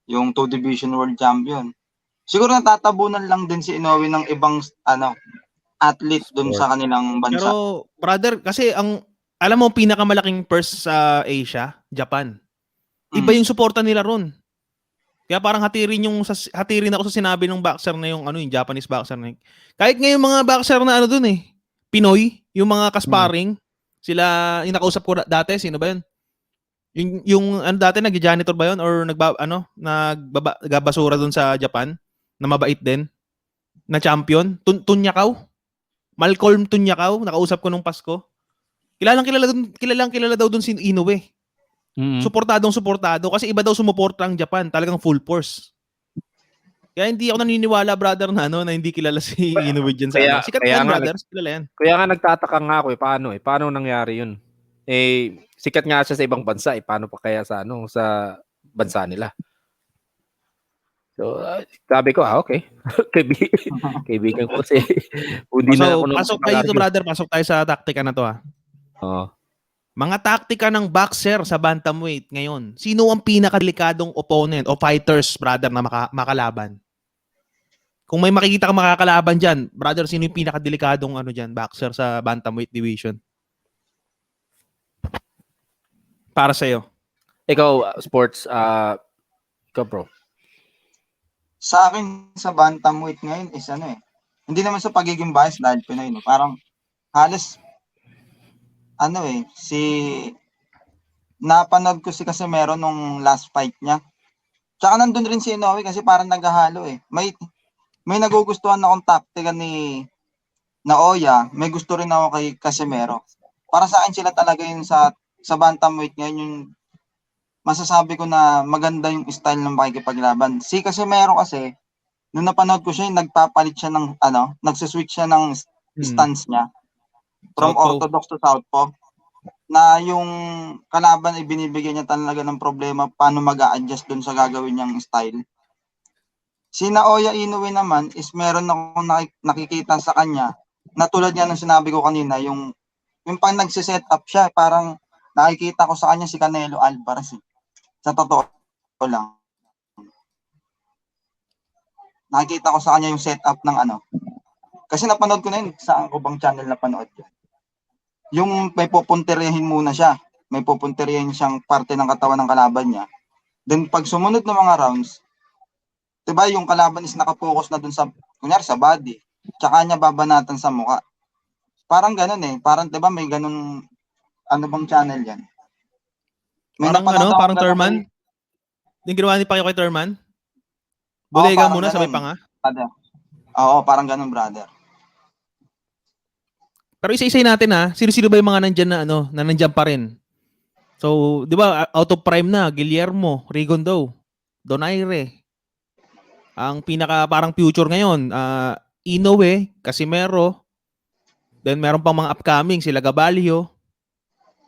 yung 2 Division World Champion. Siguro natatabunan lang din si Inoue ng ibang athlete doon sa kanilang bansa. Pero brother, kasi alam mo pinakamalaking purse sa Asia, Japan. Iba yung suporta nila ron. Kaya parang hatirin ako sa sinabi ng boxer na yung Japanese boxer na. Kahit ngayon mga boxer na doon Pinoy, yung mga kasparing, sila yung nakausap ko dati, sino ba yun? Yung dati nag-janitor ba yun or nagbabasura doon sa Japan na mabait din na champion, Tunyakaw. Malcolm Tunyakaw, nakausap ko nung Pasko. Kilalang-kilala daw doon si Inoue. Suportadong-suportado kasi iba daw sumuporta ang Japan, talagang full force. Kaya hindi ako naniniwala, brother, na na hindi kilala si Inoue dyan sa Kaya, Sikat kaya yan, nga, brother. Kilala yan. kaya nga nagtataka nga ako paano nangyari yun? Sikat nga siya sa ibang bansa paano pa kaya sa sa bansa nila? So, sabi ko, okay. Kaibigan ko kasi hindi na So, ako pasok tayo dito, brother. Pasok tayo sa taktika na to, ha. Oo. Mga taktika ng boxer sa bantamweight ngayon. Sino ang pinakadelikadong opponent o fighters, brother, na makalaban? Kung may makikita kang makakalaban dyan, brother, sino yung pinakadelikadong dyan, boxer sa bantamweight division? Para sa'yo. Ikaw, sports, ikaw, bro. Sa akin, sa bantamweight ngayon is hindi naman sa pagiging bias dahil Pinoy, no? Parang halos, napanood ko kasi meron nung last fight niya. Tsaka nandun rin si Inoue kasi parang naghahalo eh. May nagugustuhan akong taktika ni Naoya, may gusto rin ako kay Casimero. Para sa akin sila talaga yun sa bantamweight ngayon yung masasabi ko na maganda yung style ng pakikipaglaban. Si Casimero kasi, nung napanood ko siya, nagpapalit siya ng, nagsiswitch siya ng stance niya. From Southpaw. orthodox to southpaw. Na yung kalaban ay binibigyan niya talaga ng problema paano mag-a-adjust dun sa gagawin niyang style. Si Naoya Inoue naman is meron akong nakikita sa kanya na tulad niya ng sinabi ko kanina, yung pang nagsiset up siya, parang nakikita ko sa kanya si Canelo Alvarez eh. Sa totoo lang. Nakikita ko sa kanya yung setup ng Kasi napanood ko na yun, saan ko bang channel napanood yun. Yung may pupunterihin muna siya. May pupunterihin siyang parte ng katawan ng kalaban niya. Then pag sumunod na mga rounds, diba yung kalaban is nakapokus na dun sa, kunyari sa body, tsaka niya babanatan sa muka. Parang ganun eh. Parang diba may ganun, bang channel yan? May Parang napanood ako parang ganun Thurman? Yung ginawa ni Pacquiao kay Thurman? Bodega parang muna, sabay ganun, pa nga. brother. Oo, parang ganun, brother. Pero isa-isay natin, ha. Sino-sino ba yung mga nandyan na nandyan pa rin? So, di ba, out of prime na, Guillermo, Rigondeaux, Donaire. Ang pinaka parang future ngayon, Inoue, Casimero, then meron pang mga upcoming, sila Gabalio.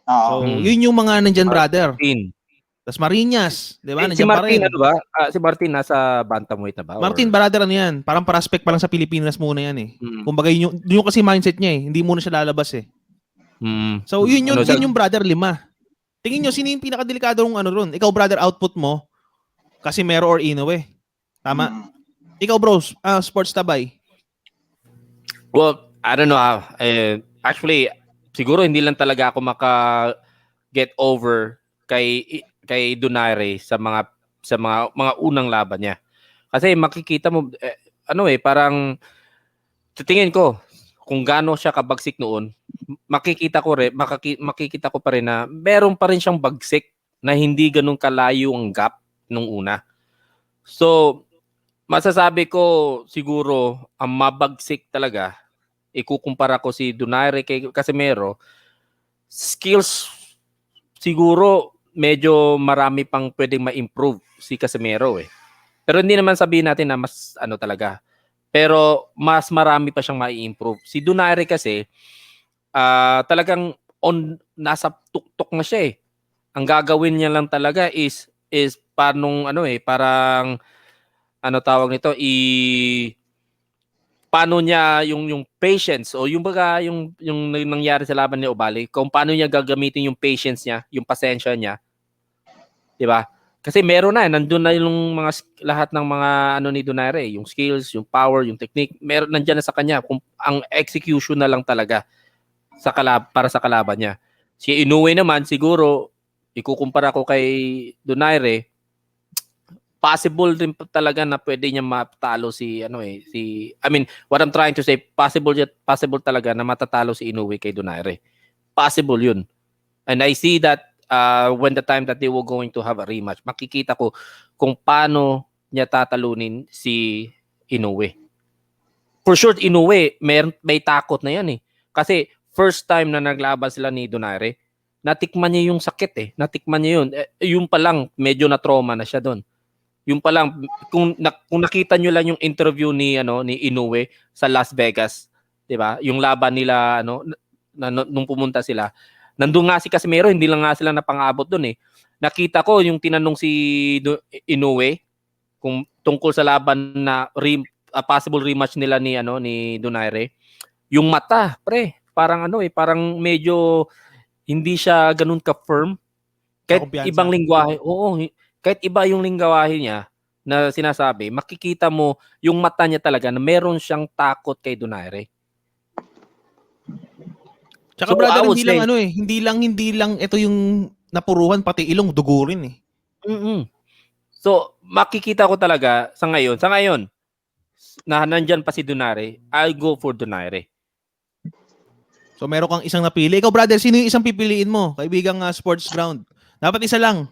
Oo. So, yun yung mga nandyan, brother. Martin. Tapos Marinas, di ba? Si Nandyan pa Martin, rin. ano ba? Si Martin nasa bantamweight na ba? Martin, brother, yan? Parang prospect pa lang sa Pilipinas muna yan eh. Mm. Kumbaga, yun yung kasi mindset niya eh. Hindi muna siya lalabas eh. So, yun yung brother, 5. Tingin nyo, sino yung pinakadelikadong ron? Ikaw, brother, output mo, Casimero or Inoue. Tama? Ikaw, bro, sports tabay. Well, I don't know. Actually, siguro hindi lang talaga ako maka-get over kay Donaire sa mga unang laban niya. Kasi makikita mo parang tingin ko kung gaano siya kabagsik noon, makikita ko pa rin na meron pa rin siyang bagsik na hindi ganun kalayo ang gap nung una. So, masasabi ko siguro ang mabagsik talaga, ikukumpara ko si Donaire kay Casimero, skills siguro medyo marami pang pwedeng ma-improve si Casimero eh. Pero hindi naman sabihin natin na mas talaga. Pero mas marami pa siyang ma-improve. Si Donaire kasi talagang nasa tuktok na siya eh. Ang gagawin niya lang talaga is parang tawag nito, paano niya yung patience o yung nangyari sa laban ni Ovalle, kung paano niya gagamitin yung patience niya, yung pasensya niya. 'Di ba? Kasi meron nandun na yung lahat ng mga ni Donaire, yung skills, yung power, yung technique, meron nandiyan na sa kanya. Kung ang execution na lang talaga para sa kalaban niya. Si Inoue naman siguro ikukumpara ko kay Donaire, possible din talaga na pwede niya matalo what I'm trying to say, possible talaga na matatalo si Inoue kay Donaire. Possible yun. And I see that when the time that they were going to have a rematch, makikita ko kung paano niya tatalunin si Inoue. For sure, Inoue, may takot na yan eh. Kasi first time na naglaban sila ni Donaire, natikman niya yung sakit eh. Natikman niya yun. Yung pa lang, medyo na-trauma na siya doon. Yung pa lang kung nakita nyo lang yung interview ni Inoue sa Las Vegas, 'di ba? Yung laban nila nung pumunta sila. Nandun nga si Casimero, hindi lang nga sila napang-abot doon eh. Nakita ko yung tinanong si Inoue kung tungkol sa laban na possible rematch nila ni Donaire. Yung mata, pre, parang parang medyo hindi siya ganun ka-firm. Kahit ibang lingwahe, kahit iba yung lingwahe niya na sinasabi, makikita mo yung mata niya talaga na meron siyang takot kay Donaire. Tsaka brother, hindi lang ito yung napuruhan, pati ilong, dugo rin eh. So, makikita ko talaga sa ngayon, na nandyan pa si Donaire, I'll go for Donaire. So, meron kang isang napili. Ikaw brother, sino yung isang pipiliin mo? Kaibigang Sports Ground. Dapat isa lang.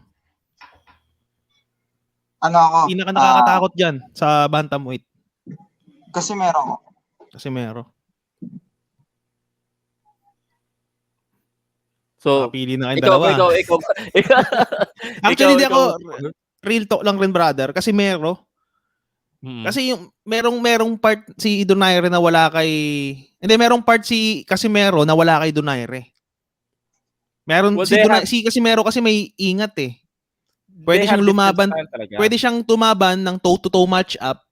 Ako? Pinaka nakakatakot dyan sa bantamweight. Casimero. So, pili na kayong dalawa. Ikaw. Actually, hindi ako, real talk lang rin, brother. Casimero. Kasi yung merong part si Donaire na wala kay... Hindi, merong part si Casimero na wala kay Donaire. Si Casimero kasi may ingat eh. Pwede siyang lumaban. Pwede siyang tumaban ng toe-to-toe match-up,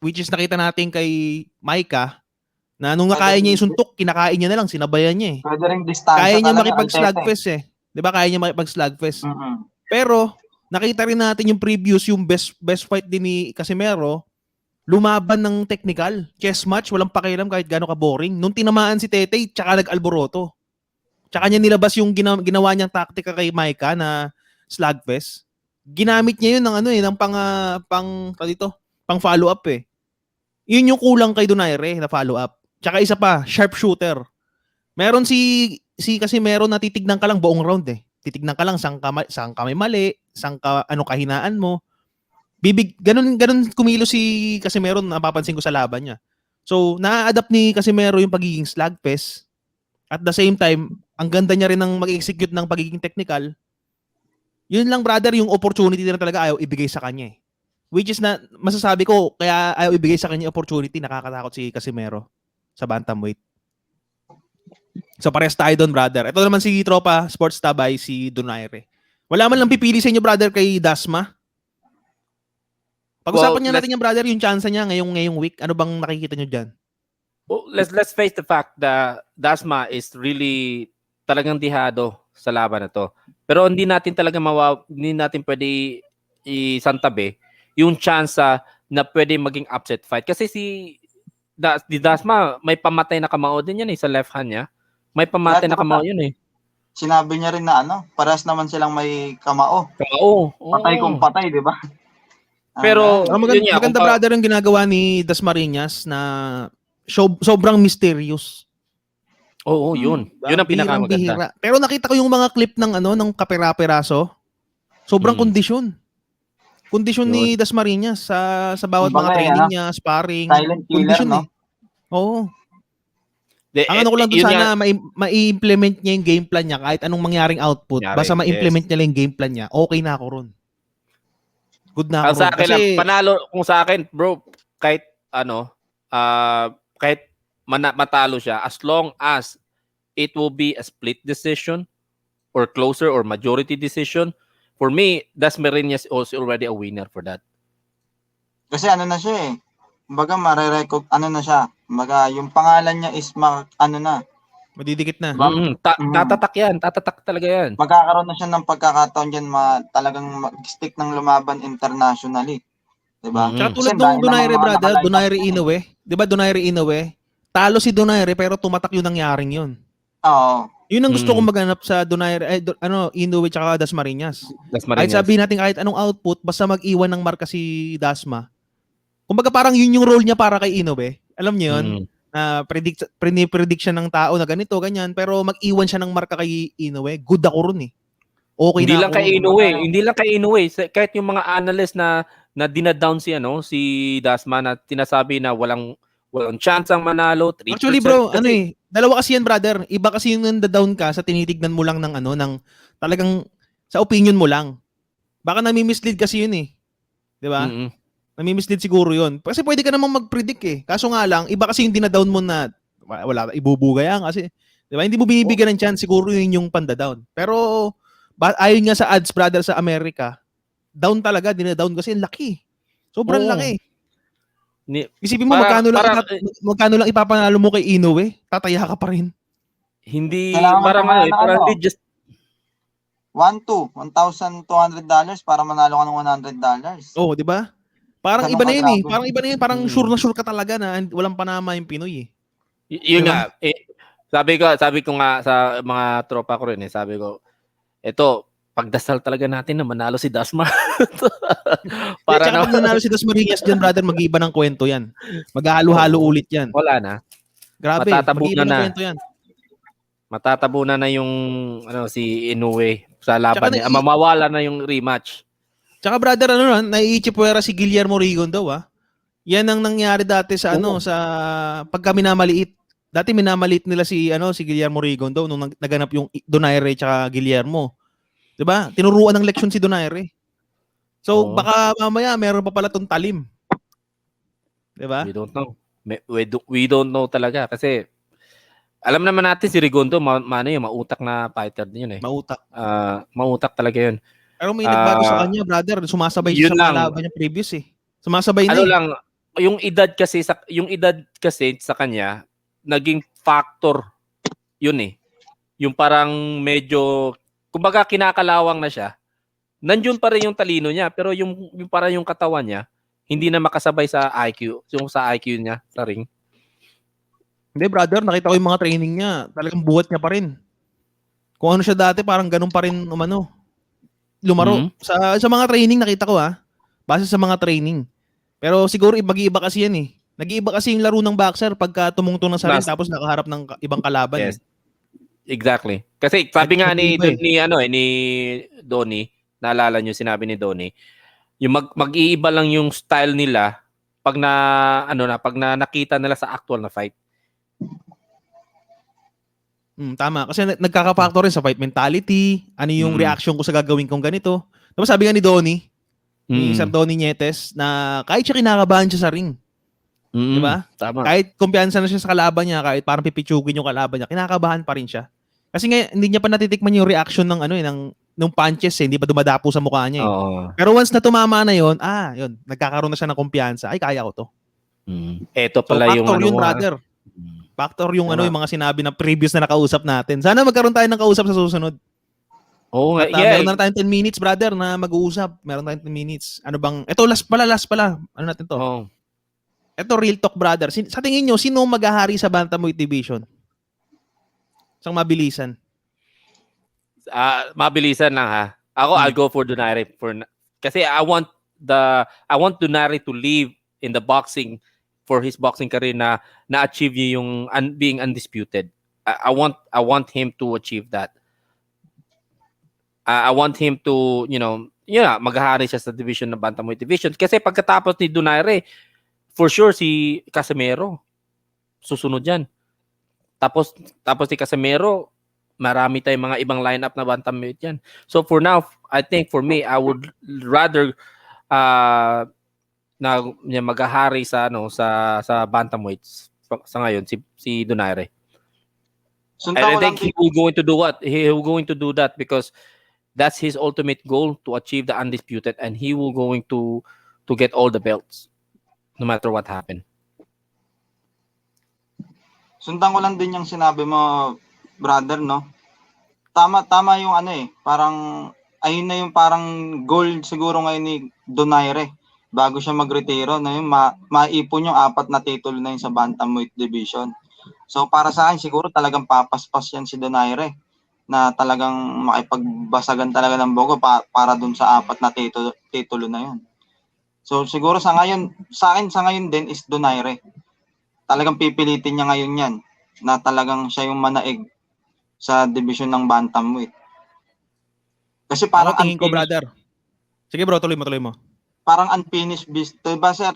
which is nakita natin kay Micah, na nung nakaya niya yung suntok, kinakain niya na lang, sinabayan niya eh. Pwede ring distansya. Kaya niya makipag-slugfest eh. 'Di ba? Kaya niya makipag-slugfest. Pero nakita rin natin yung previous, yung best fight din ni Casimero, lumaban ng technical, chess match, walang pakialam kahit gaano ka-boring. Nung tinamaan si Tete, tsaka nag-alboroto. Tsaka niya nilabas yung ginawa niyang taktika kay Micah na slugfest. Ginamit niya yun ng pang follow up eh. Yun yung kulang kay Donaire na follow up. Tsaka isa pa, sharpshooter. Meron si Casimero na titignan ka lang buong round eh. Titignan ka lang saan ka may mali, saan ka kahinaan mo. Ganun kumilo si Casimero na napapansin ko sa laban niya. So, na-adapt ni Casimero yung pagiging slugfest. At the same time, ang ganda niya rin ng mag-execute ng pagiging technical. Yun lang brother, yung opportunity na talaga ayaw ibigay sa kanya eh. Which is na masasabi ko, kaya ayaw ibigay sa kanya opportunity, nakakatakot si Casimero sa bantamweight. So pares tayo doon brother. Ito naman si Tropa Sports Tabay, si Donaire. Wala man lang pipili sa inyo brother kay Dasma. Pag-usapan niya natin yung brother, yung chance niya ngayong week. Ano bang nakikita niyo diyan? Well, let's face the fact that Dasma is really talagang dihado sa laban na to. Pero hindi natin pwede isantabi yung chance na pwede maging upset fight. Kasi si Dasma, may pamatay na kamao din yan sa left hand niya. May pamatay na kamao yun eh. Sinabi niya rin na parehas naman silang may kamao. Patay kung patay, di ba? Pero maganda brother yung ginagawa ni Dasmariñas na sobrang mysterious. Yun. Yun ang pinakamaganda. Pero nakita ko yung mga clip ng kapera-peraso. Sobrang kondisyon. Kondisyon ni Dasmariñas sa bawat mga training niya, sparring. Silent killer, no? Oo. Ang ko lang doon sana ma-implement niya yung game plan niya kahit anong mangyaring output. Basta ma-implement niya lang yung game plan niya. Okay na ako ron. Good na ako ron. Sa akin lang, panalo kung sa akin, bro, kahit matalo siya, as long as it will be a split decision or closer or majority decision, for me, Dasmariñas is also already a winner for that. Kasi na siya eh. Kumbaga mare-record, na siya. Kumbaga yung pangalan niya is madidikit na. Tatatak yan. Tatatak talaga yan. Magkakaroon na siya ng pagkakataon dyan talagang mag-stick ng lumaban internationally. Diba? Tsaka tulad ng Donaire brother, Donaire Inoue. Diba Donaire Inoue? Talo si Donaire pero tumatak yung nangyaring yun. Oo. Yun ang gusto kong maganap sa Donaire, Inoue tsaka Dasmariñas. Kahit sabihin natin kahit anong output, basta mag-iwan ng marka si Dasma. Kumbaga parang yun yung role niya para kay Inoue. Alam niyo yun? Na predict siya ng tao na ganito, ganyan. Pero mag-iwan siya ng marka kay Inoue. Good ako ron eh. Okay hindi na lang kay Inoue. Hindi lang kay Inoue. Kahit yung mga analyst na dinadown si Dasma na tinasabi na walang chance ang manalo. 3%. Actually bro, dalawa kasi yan brother. Iba kasi yung nanda-down ka sa tinitignan mo lang ng talagang sa opinion mo lang. Baka nami-mislead kasi yun eh. 'Di ba? Mm-mm. Nami-mislead siguro 'yun. Kasi pwede ka namang mag-predict eh. Kaso nga lang, iba kasi yung dinadown mo na wala ibubugay yan kasi 'di ba? Hindi mo binibigyan ng chance siguro yun yung panda-down. Pero ayon nga sa odds brother sa Amerika, down talaga, dinadown kasi ang laki. Sobrang Oo. laki. Isipin mo Para magkano lang ipapanalo mo kay Inoue, tataya ka pa rin. hindi Kailangan parang pa parang ano? hindi just $1,200 para manalo ka ng $100. Oh, 'di ba? Parang Ganun iba na 'yun eh. kagrabe. Parang iba na 'yun, parang sure na sure ka talaga na walang panama yung Pinoy eh. yun Diba? nga sabi ko nga sa mga tropa ko rin sabi ko eto pagdasal talaga natin na manalo si Dasmar. Para na pag nanalo si Dasmariñas diyan, brother, mag-iiba ng kwento 'yan. Maghahalo-halo ulit 'yan. Wala na. Grabe, mag-iiba ng kwento 'yan. Matatabunan na yung si Inoue sa laban niya. Mawawala na yung rematch. Tsaka brother, naiichipuwera si Guillermo Rigon daw Yan ang nangyari dati sa sa pagka minamaliit. Dati minamaliit nila si Guillermo Rigon daw nung naganap yung Donaire tsaka Guillermo. 'Di ba? Tinuruan ng leksyon si Donaire. So baka mamaya meron pa pala tong talim. 'Di ba? We don't know. We don't know talaga kasi alam naman natin si Rigondo mautak na fighter din yun eh. Mautak talaga yun. Pero may nagbago sa kanya, brother. Sumasabay siya sa mga laban niya previous eh. Sumasabay na lang, yung edad kasi sa kanya naging factor yun eh. Yung parang medyo kumbaga kinakalawang na siya. Nandiyon pa rin yung talino niya pero yung parang yung katawan niya hindi na makasabay sa IQ, yung sa IQ niya sa ring. Hindi, brother, nakita ko yung mga training niya. Talagang buhat niya pa rin. Kung ano siya dati, parang ganun pa rin lumaro. Sa mga training nakita ko base sa mga training. Pero siguro mag-iiba kasi yan eh. Nag-iiba kasi yung laro ng boxer pagka tumungtong na sa ring tapos nakaharap ng ibang kalaban. Yes. Exactly. Kasi sabi nga ni Donnie, naalala niyo sinabi ni Donnie, yung mag-iiba lang yung style nila pag nakita nila sa actual na fight. Tama. Kasi nagkaka-factor rin sa fight mentality, ano yung reaction ko sa gagawin kong ganito. Tapos sabi nga ni Donnie, ni Sir Donnie Nietes, na kahit siya kinakabahan siya sa ring. Diba? Tama. Kahit kumpiyansa na siya sa kalaban niya, kahit parang pipitsugin yung kalaban niya, kinakabahan pa rin siya. Kasi nga, hindi niya pa natitikman yung reaction ng ng punches hindi pa dumadapo sa mukha niya Pero once na tumama na yun, yun, nagkakaroon na siya ng kumpiyansa, ay kaya ko to. Eto pala yung yun, brother. Factor yung yung mga sinabi na previous na nakausap natin. Sana magkaroon tayo ng kausap sa susunod. Oo nga. Meron na tayong 10 minutes, brother, na mag-uusap. Meron tayong 10 minutes. Ano bang, ito last pala. Ano natin to? Ito real talk, brother. Sa tingin nyo, sino maghahari sa Bantamweight Division? Isang mabilisan. Mabilisan lang ha. Ako, I'll go for Donaire kasi I want Donaire to live in the boxing for his boxing career na achieve yung being undisputed. I want him to achieve that. I want him to, maghahari siya sa division ng Bantamweight division kasi pagkatapos ni Donaire, for sure si Casimero susunod yan. Tapos si Casimero, marami tayong mga ibang lineup na bantamweight yan. So for now, I think for me, I would rather na maghahari sa bantamweights sa ngayon si Donaire. And I think he will going to do what? He will going to do that because that's his ultimate goal, to achieve the undisputed, and he will going to get all the belts no matter what happen. Sundan ko lang din yung sinabi mo, brother, no? Tama yung parang ayun na yung parang goal siguro ngayon ni Donaire bago siya magretiro na yung maipon yung 4 na titulo na yun sa Bantamweight division. So para sa akin siguro talagang papaspas yan si Donaire na talagang makipagbasagan talaga ng bogo para dun sa 4 na titulo na yun. So siguro sa ngayon din is Donaire. Talagang pipilitin niya ngayon yan na talagang siya yung manaig sa division ng Bantamweight. Kasi parang tingin ko, brother. Sige bro, tuloy mo. Parang unfinished business. Diba sir,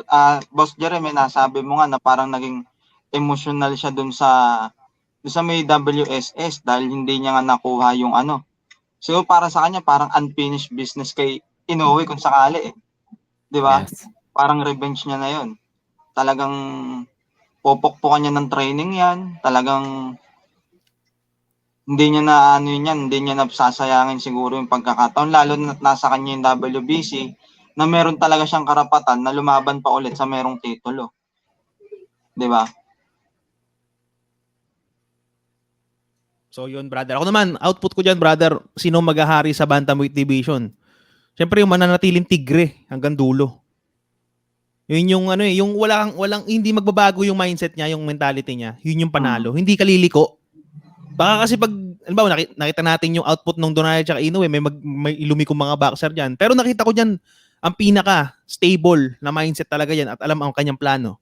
Boss Jeremy, nasabi mo nga na parang naging emotional siya dun sa may WSS dahil hindi niya nga nakuha yung So para sa kanya, parang unfinished business kay Inoue kung sakali 'Di ba? Yes. Parang revenge niya na 'yon. Talagang popokpokan niya ng training 'yan. Talagang hindi niya na ano yan, hindi niya nasasayangin siguro yung pagkakataon, lalo na nasa kanya yung WBC, na meron talaga siyang karapatan na lumaban pa ulit sa merong titulo. 'Di ba? So yun, brother. Ako naman, output ko dyan, brother, sino maghahari sa Bantamweight Division? Siyempre yung mananatiling tigre hanggang dulo. Yun yung ano yung walang hindi magbabago yung mindset niya, yung mentality niya. Yun yung panalo. Hindi ka liliko. Baka kasi pag halimbawa nakita natin yung output ng Donaire at Inoue, may lumikong mga boxer diyan. Pero nakita ko diyan ang pinaka stable na mindset talaga yan at alam ang kanyang plano.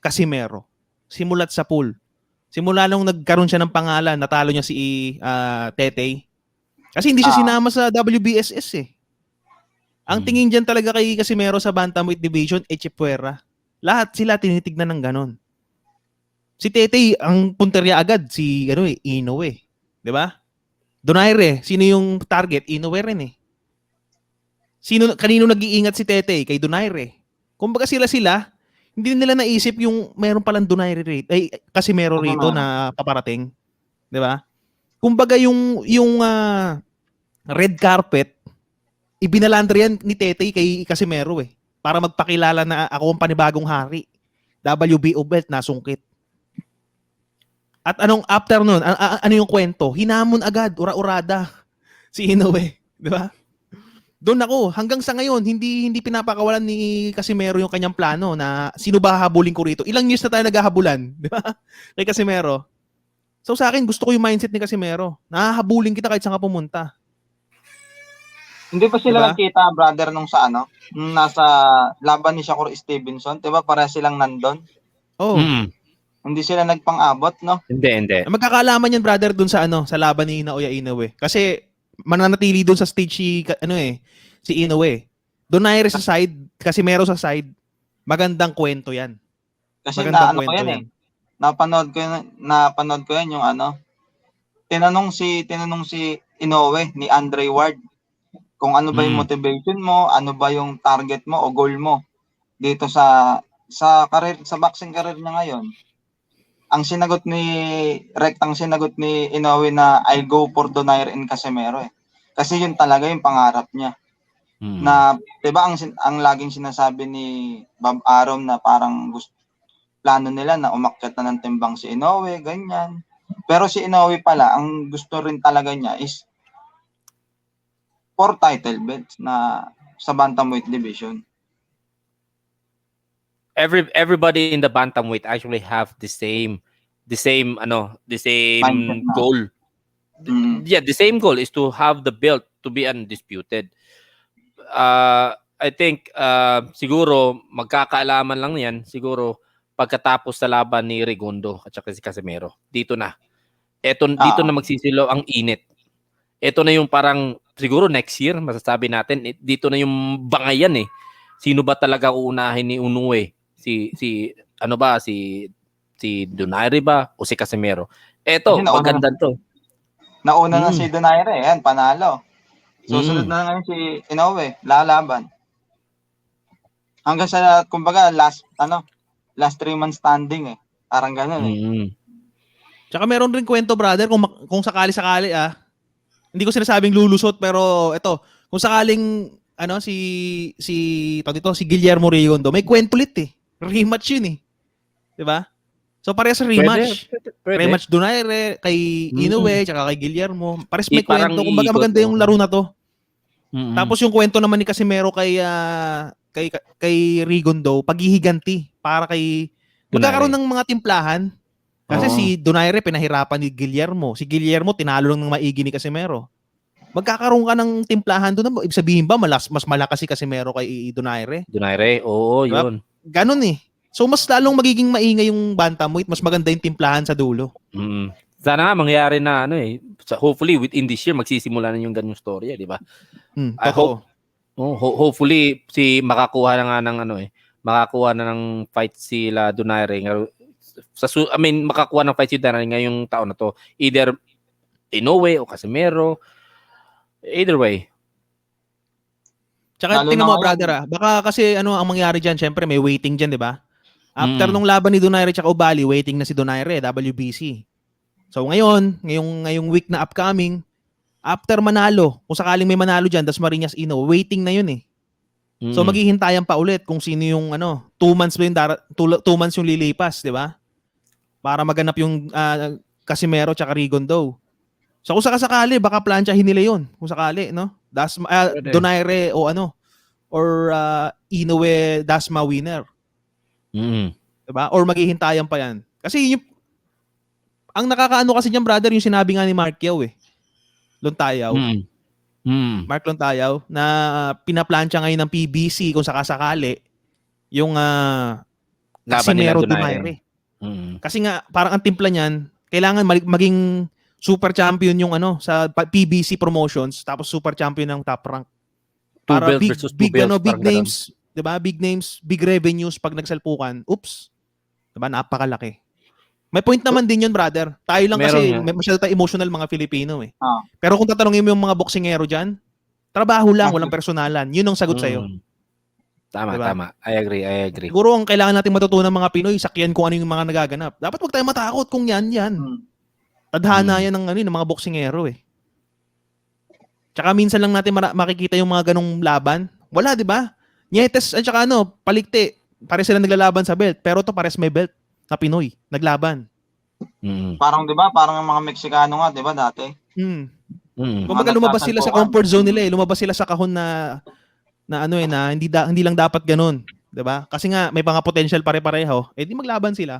Casimero. Simulat sa pool. Simula nung nagkaroon siya ng pangalan, natalo niya si Tete. Kasi hindi siya sinama sa WBSS eh. Ang tingin dyan talaga kay Casimero sa Bantamweight Division, Echepuera. Lahat sila tinitignan ng ganon. Si Tete, ang punterya agad, si Inoue. 'Di ba? Donaire, sino yung target? Inoue rin eh. Kanino nag-iingat si Tete? Kay Donaire. Kumbaga sila, hindi nila naisip yung meron palang Donaire rito, Casimero rito na paparating. 'Di ba? Kumbaga yung red carpet, ibinalandre yan ni Tete kay Casimero eh. Para magpakilala na ako ang panibagong hari. WBO belt na sungkit. At anong after nun, ano yung kwento? Hinamon agad, ura-urada si Inoue. Di ba? Doon ako, hanggang sa ngayon, hindi pinapakawalan ni Casimero yung kanyang plano na sino ba hahabulin ko rito. Ilang years na tayo naghahabulan, di ba? Kay Casimero. So sa akin, gusto ko yung mindset ni Casimero. Nahahabulin kita kahit saan ka pumunta. Hindi pa sila nagkita, brother, nung sa nasa laban ni Shakur Stevenson, 'di ba? Para silang nandun. Oh. Hindi sila nagpang-abot, no? Hindi. Magkakaalaman yan, brother, dun sa sa laban ni Naoya Inoue. Kasi mananatili dun sa stage si Inoue. Donaire sa side, Casimero sa side. Magandang kwento yan. Kasi magandang ko yan eh. Napanood ko yan yung tinanong si Inoue ni Andre Ward kung ano ba yung motivation mo, ano ba yung target mo o goal mo dito sa boxing career niya ngayon. Ang sinagot ni Inoue na I go for Donaire and Casimero eh. Kasi yun talaga yung pangarap niya. Na 'di ba ang laging sinasabi ni Bob Arum na parang plano nila na umakyat na ng timbang si Inoue, ganyan. Pero si Inoue pala, ang gusto rin talaga niya is 4 title belts na sa Bantamweight division. Everybody in the bantamweight actually have the same goal. Yeah, the same goal is to have the belt to be undisputed. I think siguro magkakaalaman lang 'yan siguro pagkatapos sa laban ni Rigondo at saka si Casimero. Dito na magsisilaw ang init. Ito na yung parang siguro next year masasabi natin dito na yung bangayan eh. Sino ba talaga uunahin ni Inoue? Si Donaire ba o si Casimero? Eto, maganda to. Nauna na si Donaire, yan, panalo. Susunod na ngayon si Inoue, lalaban. Hanggang sa, kumbaga, last 3 months standing eh. Parang gano'n eh. Tsaka meron rin kwento, brother, kung sakali-sakali hindi ko sinasabing lulusot, pero eto, kung sakaling si Guillermo Rigondo, may kwento ulit eh. Rematch yun eh. 'Di ba? So parehas sa rematch. Pwede. Rematch Donaire kay Inoue tsaka kay Guillermo. Parehas may kwento. Kumbaga iikot, maganda yung laro na to. Tapos yung kwento naman ni Casimero kay Rigondo, paghihiganti para kay magkakaroon ng mga timplahan. Kasi si Donaire pinahirapan ni Guillermo. Si Guillermo tinalo lang ng maigi ni Casimero. Magkakaroon ka ng timplahan doon. Ibig sabihin ba mas malakas si Casimero kay Donaire? Donaire, oo, diba? Yun. Ganon eh. So mas lalong magiging maingay yung bantamweight, mas maganda yung timplahan sa dulo. Sana nga mangyari na hopefully within this year magsisimula na yung ganyong story, di ba? I hope hopefully makakuha na nga ng makakuha na ng fight sila Donaire. Makakuha ng fight si Donaire ngayong taon na to. Either Inoue o Casimero. Either way. Tsaka Lalo tingnan na mo, ngayon. brother, baka kasi ano ang mangyari diyan, syempre may waiting diyan, 'di ba? After Mm. nung laban ni Donaire tsaka Ubali, waiting na si Donaire, WBC. So ngayong week na upcoming, after manalo, kung sakaling may manalo diyan, Dasmariñas Ino, waiting na 'yun eh. So Mm. maghihintayan pa ulit kung sino yung 2 months ba yung 2 months yung lilipas, 'di ba? Para maganap yung Casimero tsaka Rigondo. So kung sakasakali baka planchahin nila 'yon, kung sakali, no? Pwede. Donaire o or Inoue Dasma winner, Mm. 'di ba? Or maghihintayan pa 'yan. Kasi yung ang nakakaano kasi diyan, brother, yung sinabi nga ni Mark Yao Lontayaw. Mm. Mm. Mark Lontayaw na pinaplansya ngayon ng PBC kung sakasakali yung Laban nila Casimero Donaire. Donaire. Mm. Kasi nga parang ang timpla niyan, kailangan maging super champion yung sa PBC promotions tapos super champion ng top rank. Two Para belts versus two belts, big parang ganun. names, 'di ba? Big names, big revenues pag nagsalpukan. Oops. 'Di ba? Napakalaki. May point naman din 'yun, brother. Tayo lang Meron kasi nga. masyado tayo emotional mga Filipino eh. Ah. Pero kung tatanungin mo yung mga boksingero diyan, trabaho lang, walang personalan. 'Yun ang sagot sa iyo. Mm. Tama, Diba? tama. I agree. Siguro ang kailangan nating matutunan mga Pinoy, sakyan kung ano yung mga nagaganap. Dapat wag tayong matakot kung yan. Tadhana yan ng mga boksingero eh. Tsaka minsan lang natin makikita yung mga ganong laban. Wala, di ba? Nietes at tsaka Palikte. Pare sila naglalaban sa belt. Pero to pares may belt na Pinoy. Naglaban. Mm. Parang 'di ba, parang yung mga Meksikano nga, 'di ba dati? Hmm. Mm. Kumbaga lumabas sila sa comfort zone nila eh. Lumabas sila sa kahon na hindi lang dapat ganun. 'Di ba? Kasi nga may mga potential pare-pareho. Eh di maglaban sila.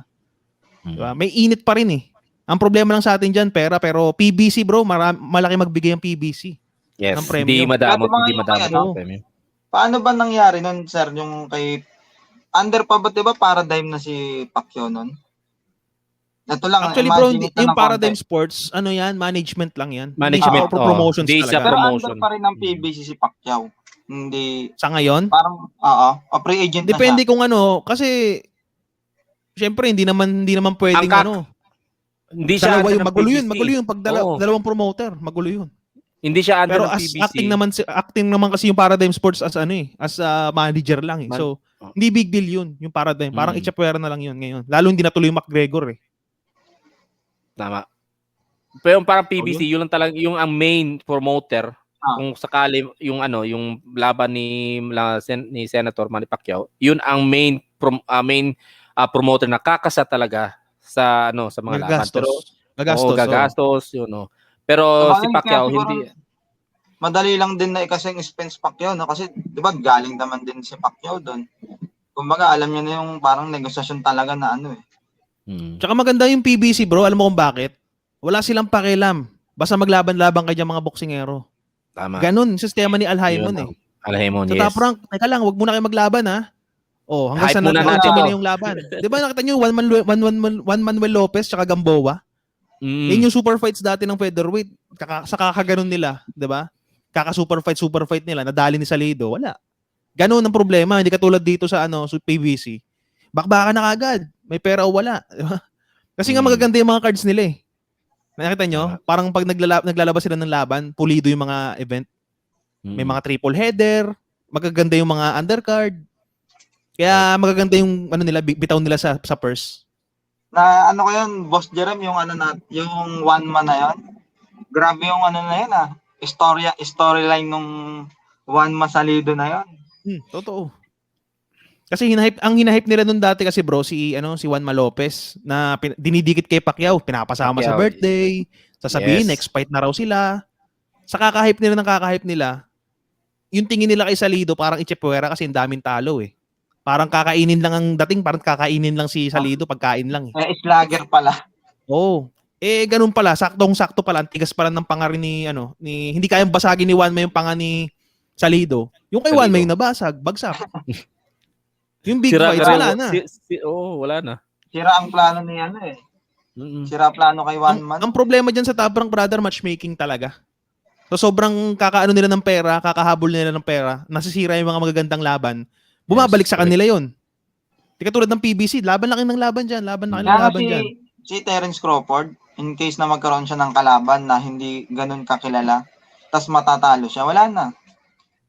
'Di ba? May init pa rin eh. Ang problema lang sa atin diyan pera, pero PBC bro, malaki magbigay ang PBC. Yes, ng premyo. hindi madamot, Dati mga hindi yung madamot kaya, ang premyo. Paano ba nangyari nun, sir, yung kay under pa ba 'di ba paradigm na si Pacquiao nun? Ito lang, Actually bro, imagine ito yung ng Paradigm konti. Sports, management lang yan. Management, hindi siya for promotions hindi siya talaga. Pero promotion. under pa rin ng PBC si Pacquiao. Hindi, Sa ngayon, parang, free agent na depende siya. kung kasi syempre hindi naman pwedeng Hindi siya dalawa under yung ng magulo PBC. yun pag Oo. dalawang promoter, magulo yun. Hindi siya under Pero ng as PBC. acting naman kasi yung Paradigm Sports as manager lang eh. So hindi big deal yun, yung Paradigm. Parang Itchapuera na lang yun ngayon. Lalo hindi natuloy yung McGregor eh. Tama. Pero yung parang PBC, yun lang talaga yung ang main promoter. Kung sakali yung yung laban ni Senator Manny Pacquiao, yun ang main promoter na kakasa talaga sa sa mga laban. Pero gagastos yun. Pero si Pacquiao hindi. Madali lang din na ikasing expense Pacquiao, no? Kasi 'di ba galing naman din si Pacquiao doon. Kumbaga alam niya na yung parang negosasyon talaga na eh. Tsaka maganda yung PBC bro, alam mo kung bakit? Wala silang pakialam. Basta maglaban-laban kayo mga boksingero. Tama. Ganun, sistema ni Al Haymon eh. Al Haymon, Sa yes. Top Rank, teka lang, wag muna kayo maglaban ha. Hanggang sa na yung laban. Di ba nakita nyo, Juan Manuel Lopez tsaka Gamboa? Yan yung super fights dati ng featherweight. Sa kakaganon nila, di ba? Super fight nila, nadali ni Salido, wala. Ganun ang problema, hindi katulad dito sa sa PBC. Bakbakan na kagad. May pera o wala. Diba? Kasi nga magaganda yung mga cards nila eh. Nakita nyo? Parang pag naglalabas sila ng laban, pulido yung mga event. May mga triple header, magaganda yung mga undercard. Kaya magaganda yung bitaw nila sa purse. Na ko yun, Boss Jerem, yung yung one man na yun. Grabe yung na yun storyline nung one man Salido na yun. Totoo. Kasi ang hinahype nila nun dati kasi bro, si Juan Lopez na dinidikit kay Pacquiao, pinapasama sa birthday, sasabihin next fight na raw sila. Sa kakahype nila, yung tingin nila kay Salido parang Itchapuera kasi ang daming talo eh. Parang kakainin lang ang dating, parang kakainin lang si Salido, pagkain lang eh. Slugger pala. Ganun pala, saktong-sakto pala, ang tigas pala ng panga rin ni hindi kayang basagin ni Juanma yung panga ni Salido. Yung kay Juanma yung nabasag, bagsak. Yung big fights, wala na. Wala na. Sira ang plano ni Sira plano kay Juanma. Ang problema dyan sa Top Rank, brother, matchmaking talaga. So sobrang kakaano nila ng pera, kakahabol nila ng pera, nasisira yung mga magagandang laban, bumabalik sa kanila yon. Di katulad ng PBC, laban laki ng laban dyan, dyan. Si Terence Crawford, in case na magkaroon siya ng kalaban na hindi ganun kakilala, tas matatalo siya, wala na.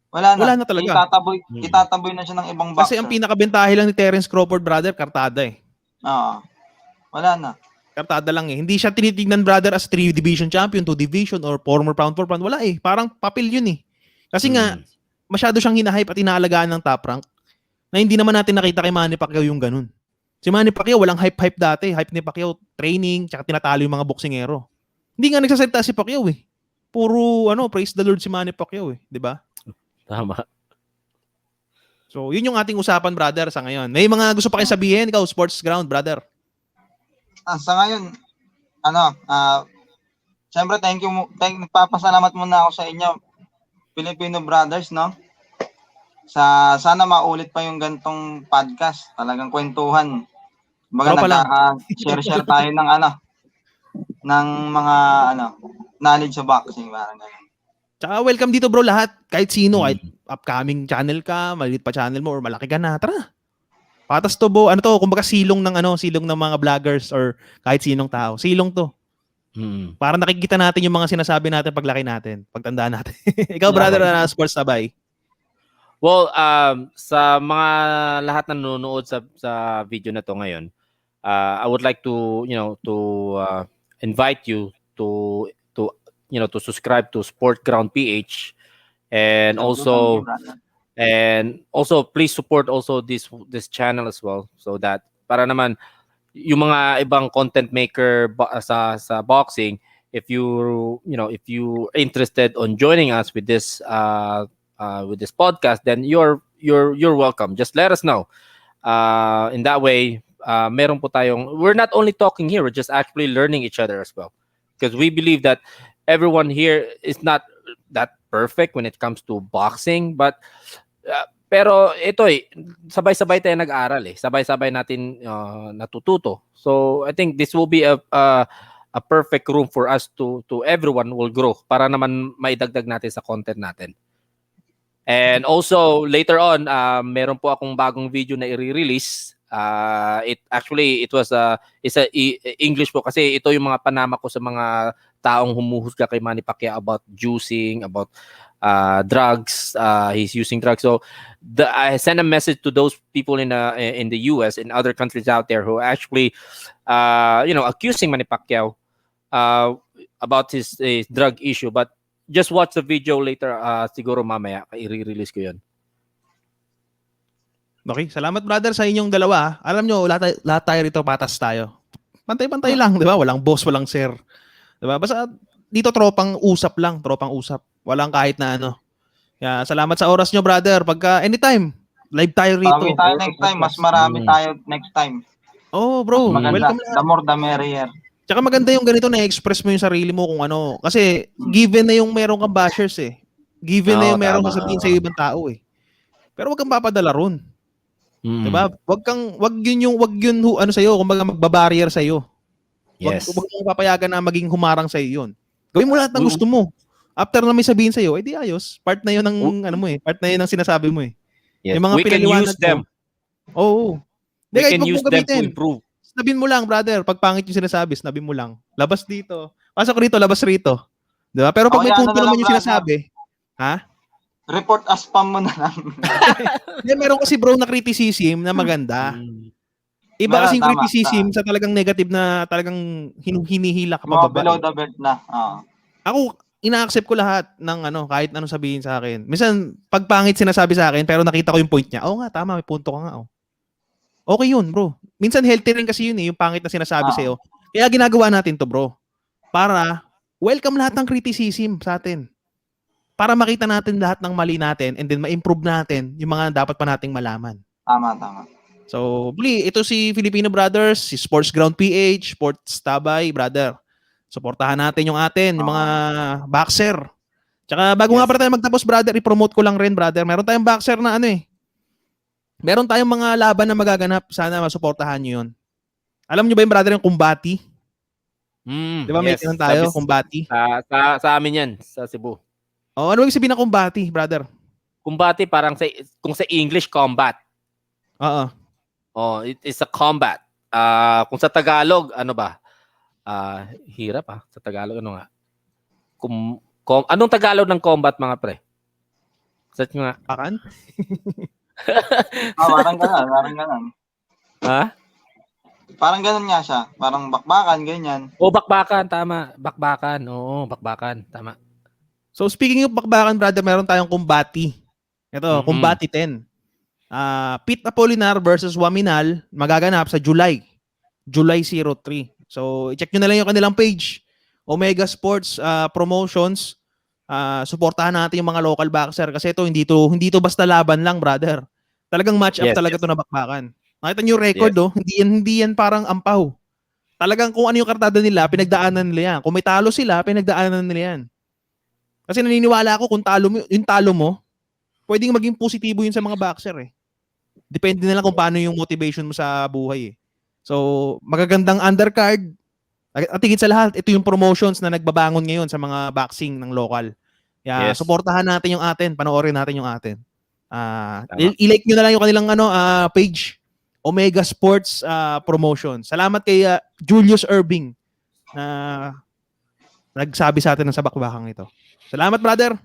Wala na talaga. Itataboy na siya ng ibang boxer. Kasi ang pinakabentahe lang ni Terence Crawford, brother, kartada eh. Oo. Wala na. Kartada lang eh. Hindi siya tinitignan, brother, as 3 division champion, 2 division, or former pound for pound. Wala eh. Parang papel yun eh. Kasi nga, masyado siyang hinahype at inaalagaan ng Top Rank na hindi naman natin nakita kay Manny Pacquiao yung ganun. Si Manny Pacquiao, walang hype-hype dati. Hype ni Pacquiao, training, tsaka tinatalo yung mga boksingero. Hindi nga nagsasalita si Pacquiao eh. Puro, praise the Lord si Manny Pacquiao eh. Di ba? Tama. So, yun yung ating usapan, brother, sa ngayon. May mga gusto pa kayo sabihin, ikaw, Sports Ground, brother. Sa ngayon, siyempre, nagpapasalamat muna ako sa inyo, Filipino brothers, no? Sana maulit pa yung gantong podcast. Talagang kwentuhan. Baga nagkaka-share tayo ng mga knowledge sa boxing, parang ganun. Tsaka welcome dito, bro, lahat. Kahit sino, kahit upcoming channel ka, maliit pa channel mo, or malaki ka na, tara. Patas to, bo. Kumbaga silong ng mga vloggers or kahit sinong tao. Silong to. Para nakikita natin yung mga sinasabi natin paglaki natin, pagtandaan natin. Ikaw, brother, na sports sabay. Well, sa mga lahat na nanonood sa video na to ngayon, I would like to invite you to subscribe to Sport Ground PH, and also please support also this channel as well, so that para naman yung mga ibang content maker sa boxing, if you interested on joining us with this podcast, then you're welcome. Just let us know. In that way, meron po tayong, we're not only talking here, we're just actually learning each other as well, because we believe that everyone here is not that perfect when it comes to boxing, but pero ito sabay-sabay tayo nag-aral sabay-sabay natin natututo. So I think this will be a perfect room for us to everyone will grow, para naman maidagdag natin sa content natin. And also later on, meron po akong bagong video na i-release. It's English po, kasi ito yung mga panama ko sa mga taong humuhusga kay Manny Pacquiao about juicing, about drugs. He's using drugs. So I send a message to those people in the US and other countries out there who actually accusing Manny Pacquiao about his drug issue. But just watch the video later. Siguro mamaya i-release ko yun. Okay, salamat, brother, sa inyong dalawa. Alam nyo, lahat tayo rito, patas tayo. Pantay-pantay lang, di ba? Walang boss, walang sir. Di ba? Basta dito tropang usap. Walang kahit na Kaya salamat sa oras nyo, brother. Pagka anytime, live tayo rito. Marami tayo next time. Mas marami tayo next time. Oh, bro. Maganda. Welcome. The more the merrier. Tsaka maganda yung ganito, na-express mo yung sarili mo kung ano. Kasi given na yung meron kang bashers eh. Given na yung meron sasabihin sa ibang tao eh. Pero wag kang papadala ron. Diba? Wag yun sa'yo, kumbaga magbabarrier sa'yo. Yes. Wag mong papayagan na maging humarang sa'yo yun. Gawin mo lahat ng gusto mo. After na may sabihin sa'yo, di ayos. Part na yun ng part na yun ng sinasabi mo eh. Yes. Yung mga we can use them. Oo. We can use them to improve. Sabihin mo lang, brother, pag pangit yung sinasabi, sabihin mo lang. Labas dito. Pasok rito, labas rito. Diba? Pero pag may punto naman yung sinasabi, report as spam mo na lang. Meron kasi, bro, na criticism na maganda. Iba kasing criticism sa talagang negative na talagang hinihila ka pababa. Below the belt na. Ako, ina-accept ko lahat ng kahit anong sabihin sa akin. Minsan, pag pangit sinasabi sa akin, pero nakita ko yung point niya, nga, tama, may punto ka nga. Okay yun, bro. Minsan healthy rin kasi yun yung pangit na sinasabi sa'yo. Kaya ginagawa natin to, bro. Para welcome lahat ng criticism sa atin. Para makita natin lahat ng mali natin and then ma-improve natin yung mga dapat pa nating malaman. Tama. So, ito si Filipino Brothers, si Sports Ground PH, Sports Tabay, brother. Suportahan natin yung mga boxer. Tsaka bago nga pala tayo magtapos, brother, i-promote ko lang rin, brother. Meron tayong boxer na meron tayong mga laban na magaganap. Sana masuportahan nyo yun. Alam nyo ba yung brother yung Kumbati? Di ba may tinang tayo, Kumbati? Sa amin yan, sa Cebu. Ano yung sabihin ng Kumbati, brother? Kumbati parang kung sa English, combat. Oo. It is a combat. Kung sa Tagalog, ano ba? Hirap sa Tagalog, ano nga? Anong Tagalog ng combat, mga pre? Search nga. Bakbakan? Parang ganun, parang ganun. Ha? Parang ganun nga siya. Parang bakbakan, ganyan. O, bakbakan, tama. Bakbakan. Oo, bakbakan, tama. So speaking of bakbakan, brother, meron tayong kumbati. Ito, Mhm. kumbati 10. Pete Apolinar versus Waminal magaganap sa July 03. So i-check nyo na lang yung kanilang page. Omega Sports Promotions. Suportahan natin yung mga local boxer kasi hindi to basta laban lang, brother. Talagang match up Yes, talaga yes. to na bakbakan. Nakita niyo yung record, Yes. hindi yan parang ampaw. Talagang kung ano yung kartada nila, pinagdaanan nila yan. Kung may talo sila, pinagdaanan nila yan. Kasi naniniwala ako kung yung talo mo, pwedeng maging positibo yun sa mga boxer eh. Depende na lang kung paano yung motivation mo sa buhay eh. So, magagandang undercard. At higit sa lahat, ito yung promotions na nagbabangon ngayon sa mga boxing ng local. Kaya Yes. suportahan natin yung atin, panoorin natin yung atin. Tama. I-like nyo na lang yung kanilang page, Omega Sports Promotion. Salamat kay Julius Irving na nagsabi sa atin ng sabak-bakang ito. Salamat, brother.